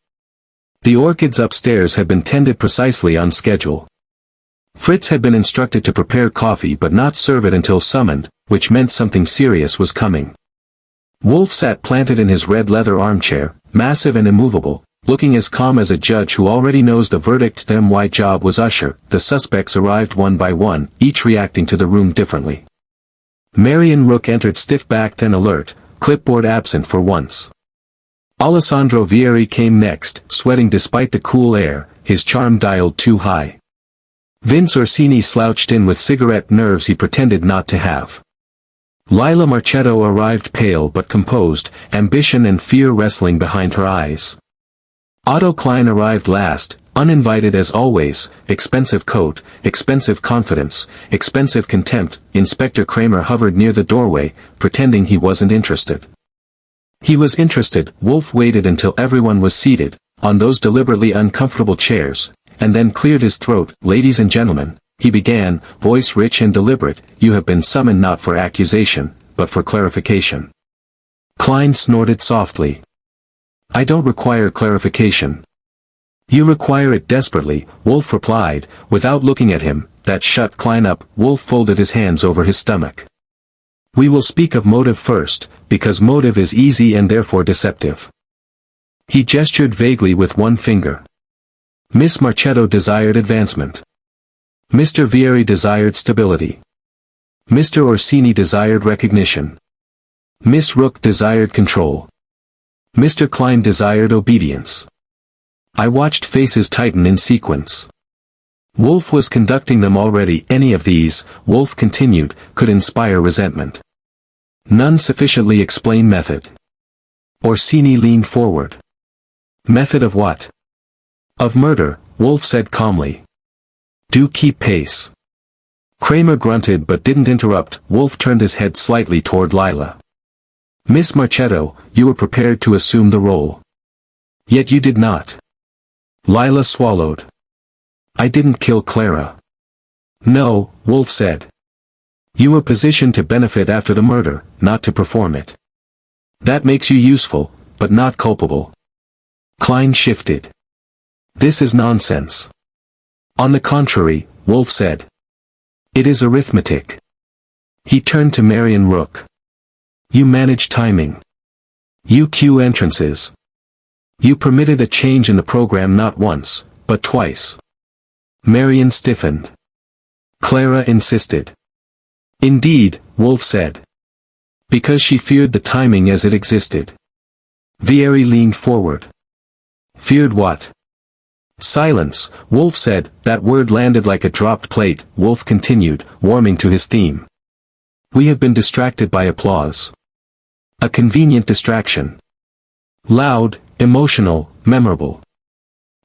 The orchids upstairs had been tended precisely on schedule. Fritz had been instructed to prepare coffee but not serve it until summoned, which meant something serious was coming. Wolfe sat planted in his red leather armchair, massive and immovable, looking as calm as a judge who already knows the verdict. My job was usher. The suspects arrived one by one, each reacting to the room differently. Marion Rook entered stiff-backed and alert, clipboard absent for once. Alessandro Vieri came next, sweating despite the cool air, his charm dialed too high. Vince Orsini slouched in with cigarette nerves he pretended not to have. Lila Marchetto arrived pale but composed, ambition and fear wrestling behind her eyes. Otto Klein arrived last, uninvited as always, expensive coat, expensive confidence, expensive contempt. Inspector Kramer hovered near the doorway, pretending he wasn't interested. He was interested. Wolfe waited until everyone was seated, on those deliberately uncomfortable chairs, and then cleared his throat. Ladies and gentlemen, he began, voice rich and deliberate, you have been summoned not for accusation, but for clarification. Klein snorted softly. I don't require clarification. You require it desperately, Wolfe replied, without looking at him. That shut Klein up. Wolfe folded his hands over his stomach. We will speak of motive first, because motive is easy and therefore deceptive. He gestured vaguely with one finger. Miss Marchetto desired advancement. Mr. Vieri desired stability. Mr. Orsini desired recognition. Miss Rook desired control. Mr. Klein desired obedience. I watched faces tighten in sequence. Wolfe was conducting them already. Any of these, Wolfe continued, could inspire resentment. None sufficiently explain method. Orsini leaned forward. Method of what? Of murder, Wolfe said calmly. Do keep pace. Kramer grunted but didn't interrupt. Wolfe turned his head slightly toward Lila. Miss Marchetto, you were prepared to assume the role. Yet you did not. Lila swallowed. I didn't kill Clara. No, Wolfe said. You were positioned to benefit after the murder, not to perform it. That makes you useful, but not culpable. Klein shifted. This is nonsense. On the contrary, Wolfe said. It is arithmetic. He turned to Marion Rook. You manage timing. You cue entrances. You permitted a change in the program not once, but twice. Marion stiffened. Clara insisted. Indeed, Wolfe said. Because she feared the timing as it existed. Vieri leaned forward. Feared what? Silence, Wolfe said. That word landed like a dropped plate. Wolfe continued, warming to his theme. We have been distracted by applause. A convenient distraction. Loud, emotional, memorable.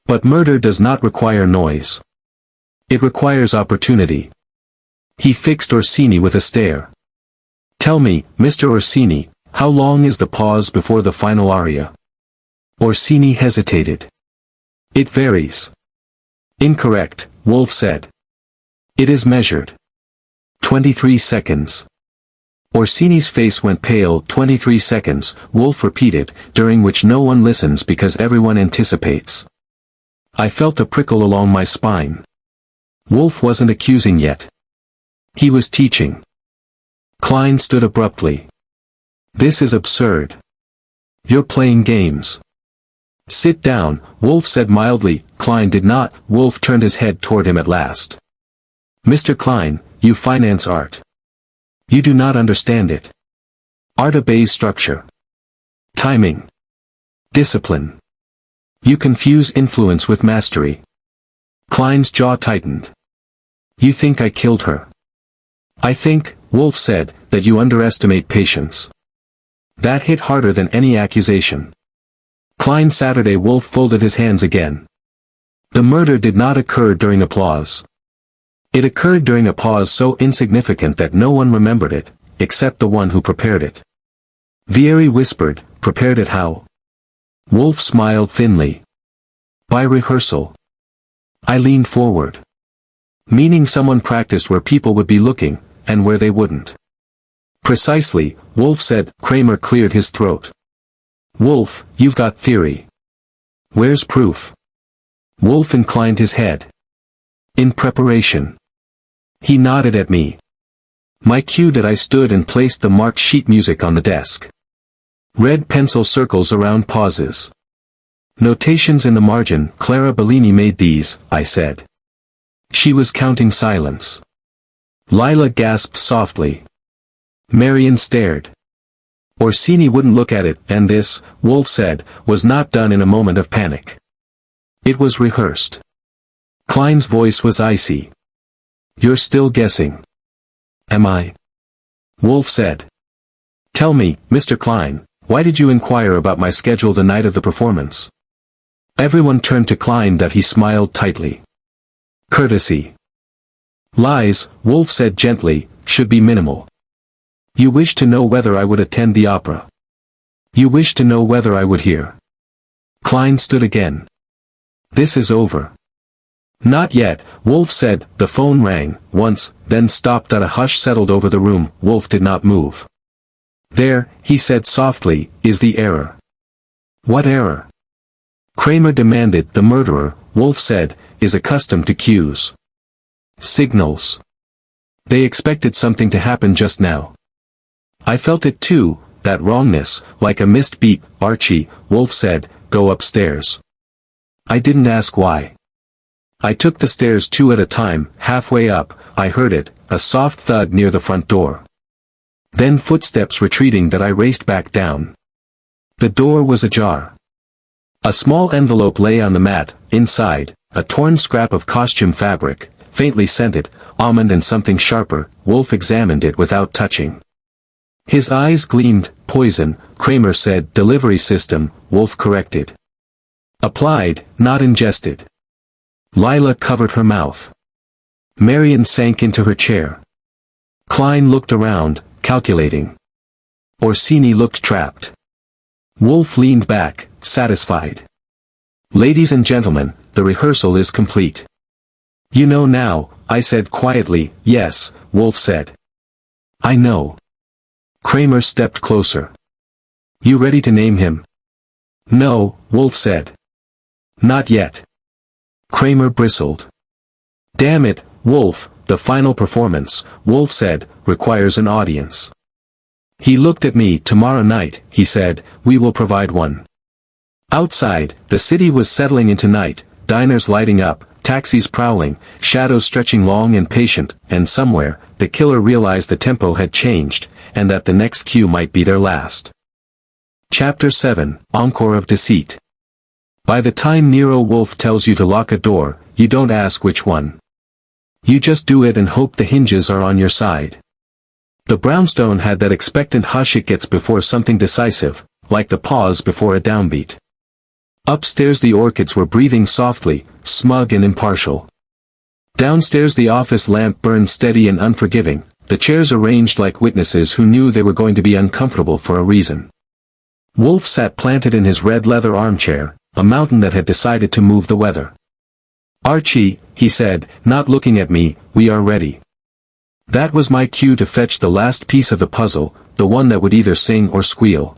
But murder does not require noise. It requires opportunity. He fixed Orsini with a stare. Tell me, Mr. Orsini, how long is the pause before the final aria? Orsini hesitated. It varies. Incorrect, Wolfe said. It is measured. 23 seconds. Orsini's face went pale. 23 seconds, Wolfe repeated, during which no one listens because everyone anticipates. I felt a prickle along my spine. Wolfe wasn't accusing yet. He was teaching. Klein stood abruptly. This is absurd. You're playing games. Sit down, Wolfe said mildly. Klein did not. Wolfe turned his head toward him at last. Mr. Klein, you finance art. You do not understand it. Art obeys structure. Timing. Discipline. You confuse influence with mastery. Klein's jaw tightened. You think I killed her? I think, Wolfe said, that you underestimate patience. That hit harder than any accusation. Klein Saturday. Wolfe folded his hands again. The murder did not occur during applause. It occurred during a pause so insignificant that no one remembered it, except the one who prepared it. Vieri whispered, prepared it how? Wolfe smiled thinly. By rehearsal. I leaned forward. Meaning someone practiced where people would be looking, and where they wouldn't. Precisely, Wolfe said. Kramer cleared his throat. Wolfe, you've got theory. Where's proof? Wolfe inclined his head. In preparation. He nodded at me. My cue that I stood and placed the marked sheet music on the desk. Red pencil circles around pauses. Notations in the margin. Clara Bellini made these, I said. She was counting silence. Lila gasped softly. Marion stared. Orsini wouldn't look at it, and this, Wolfe said, was not done in a moment of panic. It was rehearsed. Klein's voice was icy. You're still guessing. Am I? Wolfe said. Tell me, Mr. Klein, why did you inquire about my schedule the night of the performance? Everyone turned to Klein. That he smiled tightly. Courtesy. Lies, Wolfe said gently, should be minimal. You wish to know whether I would attend the opera. You wish to know whether I would hear. Klein stood again. This is over. Not yet, Wolfe said. The phone rang, once, then stopped. That a hush settled over the room. Wolfe did not move. There, he said softly, is the error. What error? Kramer demanded. The murderer, Wolfe said, is accustomed to cues. Signals. They expected something to happen just now. I felt it too, that wrongness, like a missed beat. Archie, Wolfe said, go upstairs. I didn't ask why. I took the stairs two at a time. Halfway up, I heard it, a soft thud near the front door. Then footsteps retreating. That I raced back down. The door was ajar. A small envelope lay on the mat. Inside, a torn scrap of costume fabric, faintly scented, almond and something sharper. Wolfe examined it without touching. His eyes gleamed. Poison, Kramer said. Delivery system, Wolfe corrected. Applied, not ingested. Lila covered her mouth. Marion sank into her chair. Klein looked around, calculating. Orsini looked trapped. Wolfe leaned back, satisfied. Ladies and gentlemen, the rehearsal is complete. You know now, I said quietly. Yes, Wolfe said. I know. Kramer stepped closer. You ready to name him? No, Wolfe said. Not yet. Kramer bristled. Damn it, Wolfe, the final performance, Wolfe said, requires an audience. He looked at me. Tomorrow night, he said, we will provide one. Outside, the city was settling into night, diners lighting up, taxis prowling, shadows stretching long and patient, and somewhere, the killer realized the tempo had changed, and that the next cue might be their last. Chapter 7, Encore of Deceit. By the time Nero Wolfe tells you to lock a door, you don't ask which one. You just do it and hope the hinges are on your side. The brownstone had that expectant hush it gets before something decisive, like the pause before a downbeat. Upstairs the orchids were breathing softly, smug and impartial. Downstairs the office lamp burned steady and unforgiving, the chairs arranged like witnesses who knew they were going to be uncomfortable for a reason. Wolfe sat planted in his red leather armchair, a mountain that had decided to move the weather. Archie, he said, not looking at me, we are ready. That was my cue to fetch the last piece of the puzzle, the one that would either sing or squeal.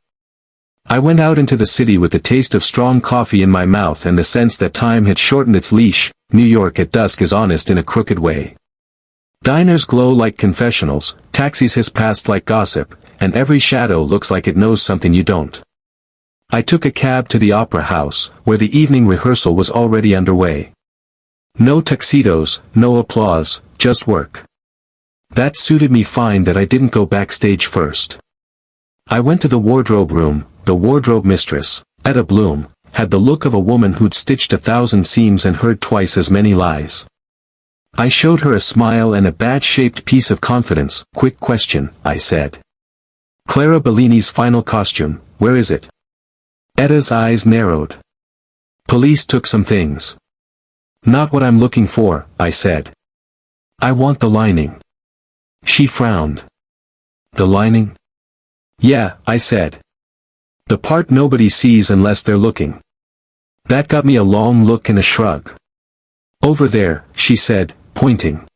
I went out into the city with the taste of strong coffee in my mouth and the sense that time had shortened its leash. New York at dusk is honest in a crooked way. Diners glow like confessionals, taxis hiss past like gossip, and every shadow looks like it knows something you don't. I took a cab to the opera house, where the evening rehearsal was already underway. No tuxedos, no applause, just work. That suited me fine that I didn't go backstage first. I went to the wardrobe room. The wardrobe mistress, Etta Bloom, had the look of a woman who'd stitched 1,000 seams and heard twice as many lies. I showed her a smile and a badge-shaped piece of confidence. Quick question, I said. Clara Bellini's final costume, where is it? Etta's eyes narrowed. Police took some things. Not what I'm looking for, I said. I want the lining. She frowned. The lining? Yeah, I said. The part nobody sees unless they're looking. That got me a long look and a shrug. Over there, she said, pointing.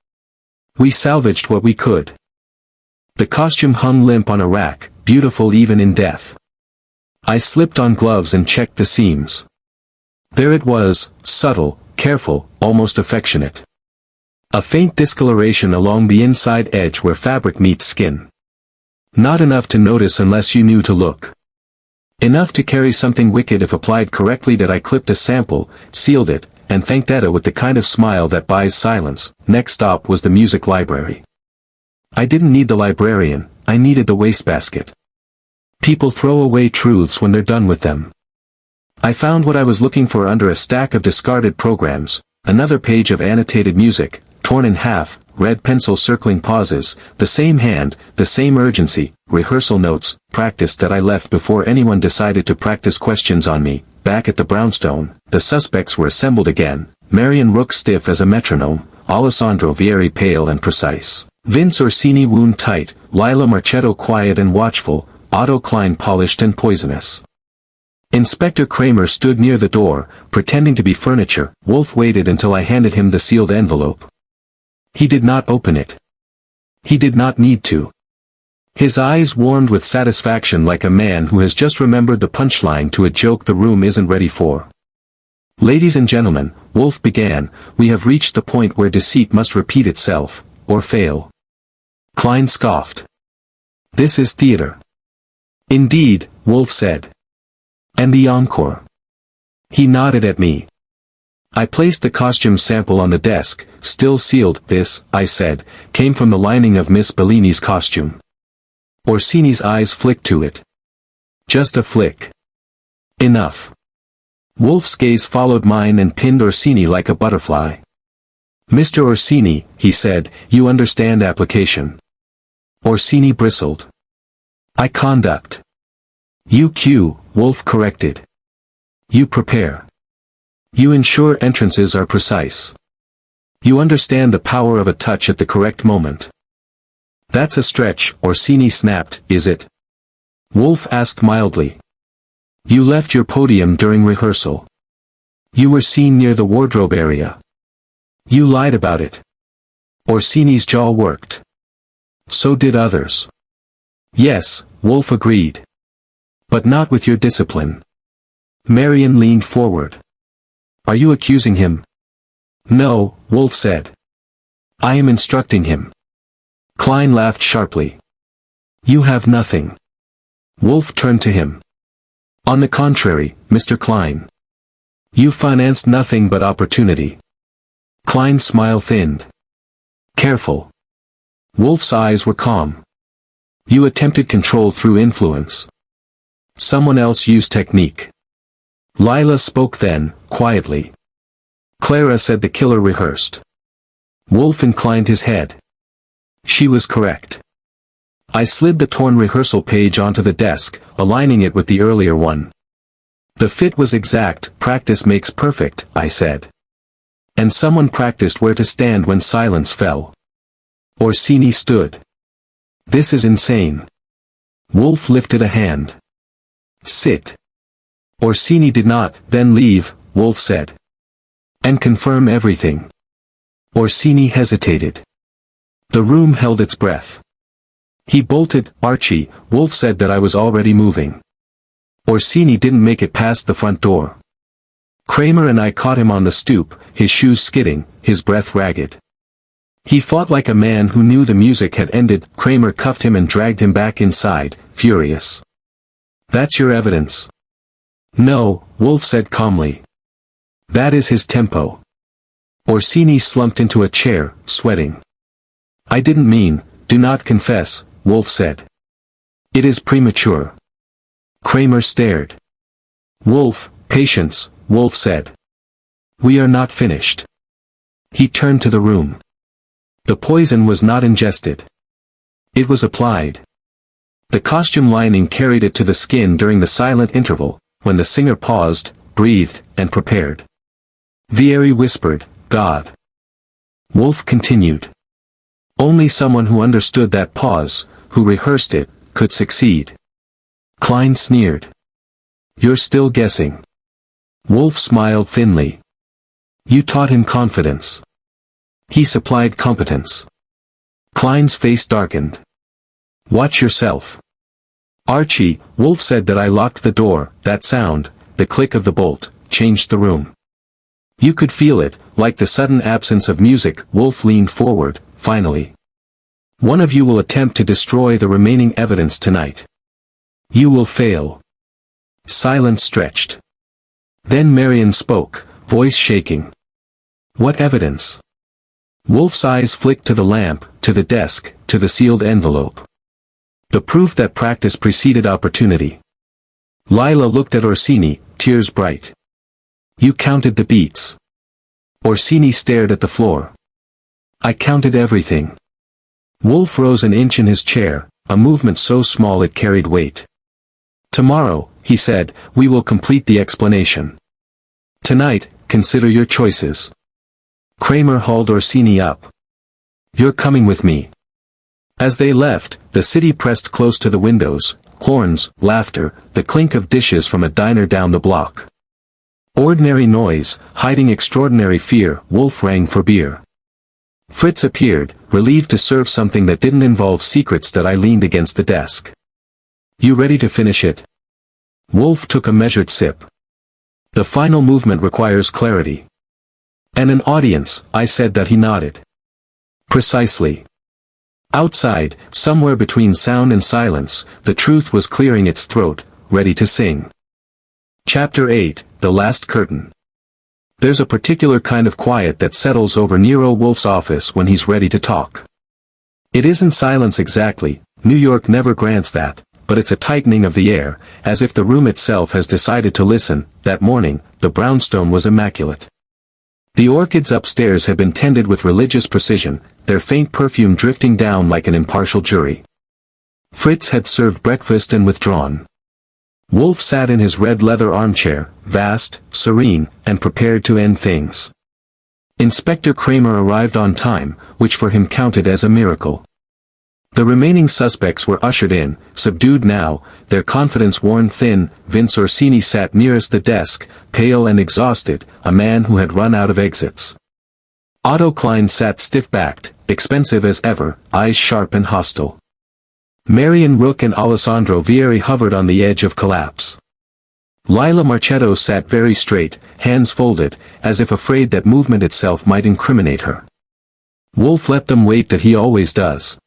We salvaged what we could. The costume hung limp on a rack, beautiful even in death. I slipped on gloves and checked the seams. There it was, subtle, careful, almost affectionate. A faint discoloration along the inside edge where fabric meets skin. Not enough to notice unless you knew to look. Enough to carry something wicked if applied correctly. That I clipped a sample, sealed it, and thanked Etta with the kind of smile that buys silence. Next stop was the music library. I didn't need the librarian, I needed the wastebasket. People throw away truths when they're done with them. I found what I was looking for under a stack of discarded programs, another page of annotated music, torn in half, red pencil circling pauses, the same hand, the same urgency, rehearsal notes, practice that I left before anyone decided to practice questions on me. Back at the brownstone, the suspects were assembled again, Marion Rook stiff as a metronome, Alessandro Vieri pale and precise, Vince Orsini wound tight, Lila Marchetto quiet and watchful, Otto Klein polished and poisonous. Inspector Kramer stood near the door, pretending to be furniture. Wolfe waited until I handed him the sealed envelope. He did not open it. He did not need to. His eyes warmed with satisfaction like a man who has just remembered the punchline to a joke the room isn't ready for. Ladies and gentlemen, Wolfe began, we have reached the point where deceit must repeat itself, or fail. Klein scoffed. This is theater. Indeed, Wolfe said. And the encore. He nodded at me. I placed the costume sample on the desk, still sealed. This, I said, came from the lining of Miss Bellini's costume. Orsini's eyes flicked to it. Just a flick. Enough. Wolfe's gaze followed mine and pinned Orsini like a butterfly. Mr. Orsini, he said, you understand application. Orsini bristled. I conduct. You cue, Wolfe corrected. You prepare. You ensure entrances are precise. You understand the power of a touch at the correct moment. That's a stretch, Orsini snapped, is it? Wolfe asked mildly. You left your podium during rehearsal. You were seen near the wardrobe area. You lied about it. Orsini's jaw worked. So did others. Yes, Wolfe agreed. But not with your discipline. Marion leaned forward. Are you accusing him? No, Wolfe said. I am instructing him. Klein laughed sharply. You have nothing. Wolfe turned to him. On the contrary, Mr. Klein. You financed nothing but opportunity. Klein's smile thinned. Careful. Wolfe's eyes were calm. You attempted control through influence. Someone else used technique. Lila spoke then, quietly. Clara said the killer rehearsed. Wolfe inclined his head. She was correct. I slid the torn rehearsal page onto the desk, aligning it with the earlier one. The fit was exact. Practice makes perfect, I said. And someone practiced where to stand when silence fell. Orsini stood. This is insane. Wolfe lifted a hand. Sit. Orsini did not, then leave, Wolfe said. And confirm everything. Orsini hesitated. The room held its breath. He bolted. Archie, Wolfe said that I was already moving. Orsini didn't make it past the front door. Kramer and I caught him on the stoop, his shoes skidding, his breath ragged. He fought like a man who knew the music had ended. Kramer cuffed him and dragged him back inside, furious. That's your evidence. No, Wolfe said calmly. That is his tempo. Orsini slumped into a chair, sweating. I didn't mean, do not confess, Wolfe said. It is premature. Kramer stared. Wolfe, patience, Wolfe said. We are not finished. He turned to the room. The poison was not ingested. It was applied. The costume lining carried it to the skin during the silent interval, when the singer paused, breathed, and prepared. Vieri whispered, God. Wolfe continued. Only someone who understood that pause, who rehearsed it, could succeed. Klein sneered. You're still guessing. Wolfe smiled thinly. You taught him confidence. He supplied competence. Klein's face darkened. Watch yourself. Archie, Wolfe said that I locked the door. That sound, the click of the bolt, changed the room. You could feel it, like the sudden absence of music. Wolfe leaned forward, finally. One of you will attempt to destroy the remaining evidence tonight. You will fail. Silence stretched. Then Marion spoke, voice shaking. What evidence? Wolfe's eyes flicked to the lamp, to the desk, to the sealed envelope. The proof that practice preceded opportunity. Lila looked at Orsini, tears bright. You counted the beats. Orsini stared at the floor. I counted everything. Wolfe rose an inch in his chair, a movement so small it carried weight. Tomorrow, he said, we will complete the explanation. Tonight, consider your choices. Kramer hauled Orsini up. You're coming with me. As they left, the city pressed close to the windows, horns, laughter, the clink of dishes from a diner down the block. Ordinary noise, hiding extraordinary fear. Wolfe rang for beer. Fritz appeared, relieved to serve something that didn't involve secrets. That I leaned against the desk. You ready to finish it? Wolfe took a measured sip. The final movement requires clarity. And an audience, I said. That he nodded. Precisely. Outside, somewhere between sound and silence, the truth was clearing its throat, ready to sing. Chapter 8, The Last Curtain. There's a particular kind of quiet that settles over Nero Wolfe's office when he's ready to talk. It isn't silence exactly, New York never grants that, but it's a tightening of the air, as if the room itself has decided to listen. That morning, the brownstone was immaculate. The orchids upstairs had been tended with religious precision, their faint perfume drifting down like an impartial jury. Fritz had served breakfast and withdrawn. Wolfe sat in his red leather armchair, vast, serene, and prepared to end things. Inspector Kramer arrived on time, which for him counted as a miracle. The remaining suspects were ushered in, subdued now, their confidence worn thin. Vince Orsini sat nearest the desk, pale and exhausted, a man who had run out of exits. Otto Klein sat stiff-backed, expensive as ever, eyes sharp and hostile. Marion Rook and Alessandro Vieri hovered on the edge of collapse. Lila Marchetto sat very straight, hands folded, as if afraid that movement itself might incriminate her. Wolfe let them wait that he always does.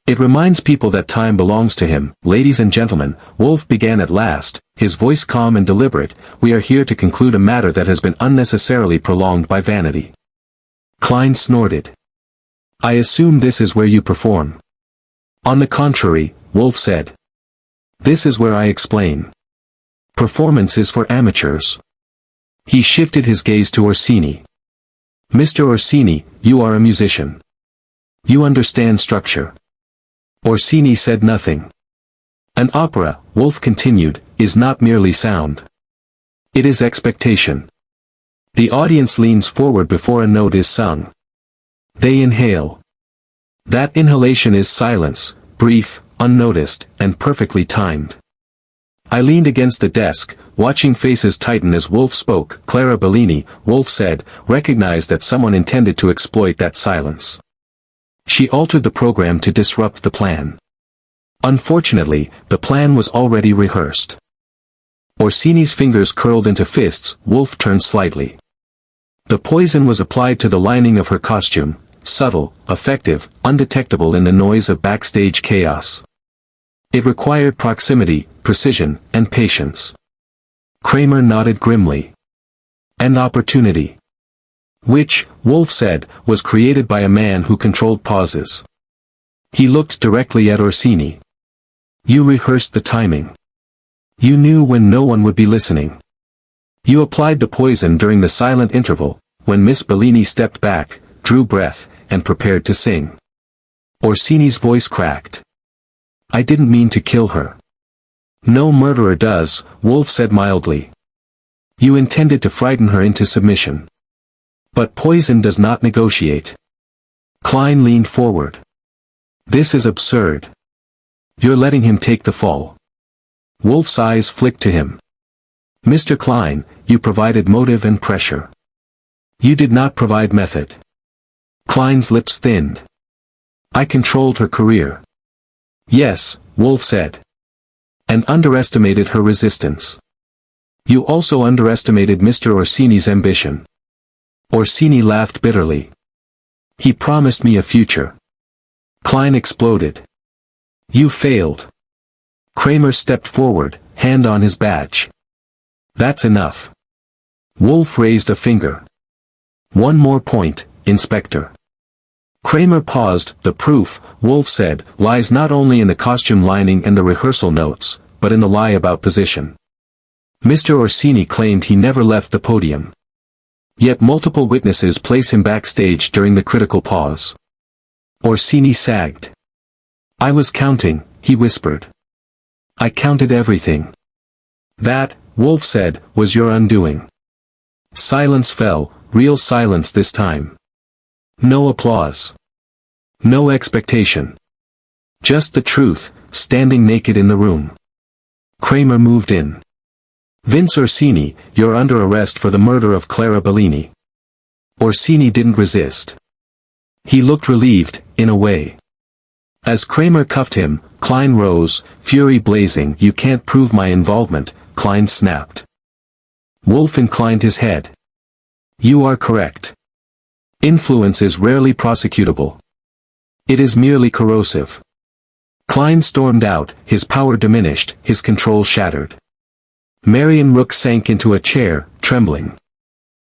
It reminds people that time belongs to him. Ladies and gentlemen, Wolfe began at last, his voice calm and deliberate, we are here to conclude a matter that has been unnecessarily prolonged by vanity. Klein snorted. I assume this is where you perform. On the contrary, Wolfe said. This is where I explain. Performance is for amateurs. He shifted his gaze to Orsini. Mr. Orsini, you are a musician. You understand structure. Orsini said nothing. An opera, Wolfe continued, is not merely sound. It is expectation. The audience leans forward before a note is sung. They inhale. That inhalation is silence, brief, unnoticed, and perfectly timed. I leaned against the desk, watching faces tighten as Wolfe spoke. Clara Bellini, Wolfe said, recognized that someone intended to exploit that silence. She altered the program to disrupt the plan. Unfortunately, the plan was already rehearsed. Orsini's fingers curled into fists. Wolfe turned slightly. The poison was applied to the lining of her costume, subtle, effective, undetectable in the noise of backstage chaos. It required proximity, precision, and patience. Kramer nodded grimly. And opportunity. Which, Wolfe said, was created by a man who controlled pauses. He looked directly at Orsini. You rehearsed the timing. You knew when no one would be listening. You applied the poison during the silent interval, when Miss Bellini stepped back, drew breath, and prepared to sing. Orsini's voice cracked. I didn't mean to kill her. No murderer does, Wolfe said mildly. You intended to frighten her into submission. But poison does not negotiate. Klein leaned forward. This is absurd. You're letting him take the fall. Wolfe's eyes flicked to him. Mr. Klein, you provided motive and pressure. You did not provide method. Klein's lips thinned. I controlled her career. Yes, Wolfe said. And underestimated her resistance. You also underestimated Mr. Orsini's ambition. Orsini laughed bitterly. He promised me a future. Klein exploded. You failed. Kramer stepped forward, hand on his badge. That's enough. Wolfe raised a finger. One more point, Inspector. Kramer paused. The proof, Wolfe said, lies not only in the costume lining and the rehearsal notes, but in the lie about position. Mr. Orsini claimed he never left the podium. Yet multiple witnesses place him backstage during the critical pause. Orsini sagged. I was counting, he whispered. I counted everything. That, Wolfe said, was your undoing. Silence fell, real silence this time. No applause. No expectation. Just the truth, standing naked in the room. Kramer moved in. Vince Orsini, you're under arrest for the murder of Clara Bellini. Orsini didn't resist. He looked relieved, in a way. As Kramer cuffed him, Klein rose, fury blazing. You can't prove my involvement, Klein snapped. Wolfe inclined his head. You are correct. Influence is rarely prosecutable. It is merely corrosive. Klein stormed out, his power diminished, his control shattered. Marion Rook sank into a chair, trembling.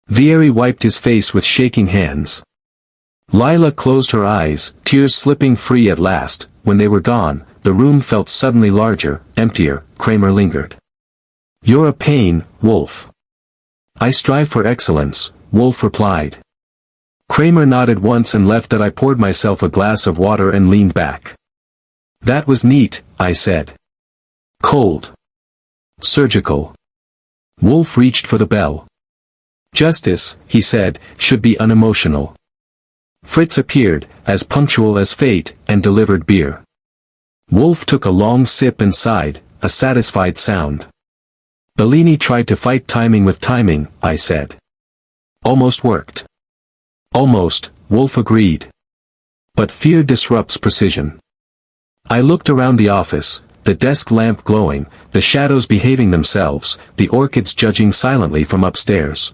Vieri wiped his face with shaking hands. Lila closed her eyes, tears slipping free at last. When they were gone, the room felt suddenly larger, emptier. Kramer lingered. You're a pain, Wolfe. I strive for excellence, Wolfe replied. Kramer nodded once and left. That I poured myself a glass of water and leaned back. That was neat, I said. Cold. Surgical. Wolfe reached for the bell. Justice, he said, should be unemotional. Fritz appeared, as punctual as fate, and delivered beer. Wolfe took a long sip and sighed, a satisfied sound. Bellini tried to fight timing with timing, I said. Almost worked. Almost, Wolfe agreed. But fear disrupts precision. I looked around the office, the desk lamp glowing, the shadows behaving themselves, the orchids judging silently from upstairs.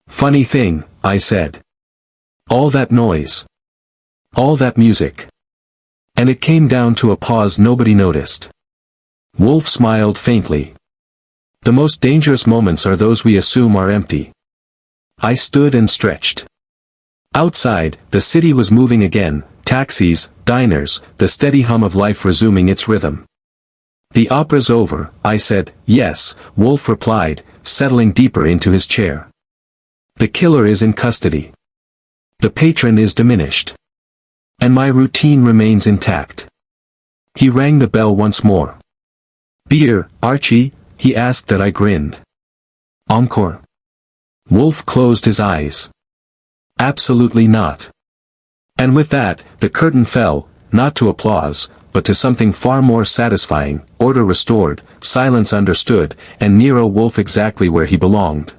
Funny thing, I said. All that noise. All that music. And it came down to a pause nobody noticed. Wolfe smiled faintly. The most dangerous moments are those we assume are empty. I stood and stretched. Outside, the city was moving again, taxis, diners, the steady hum of life resuming its rhythm. The opera's over, I said. Yes, Wolfe replied, settling deeper into his chair. The killer is in custody. The patron is diminished. And my routine remains intact. He rang the bell once more. Beer, Archie? He asked that I grinned. Encore? Wolfe closed his eyes. Absolutely not. And with that, the curtain fell, not to applause, but to something far more satisfying, order restored, silence understood, and Nero Wolfe exactly where he belonged.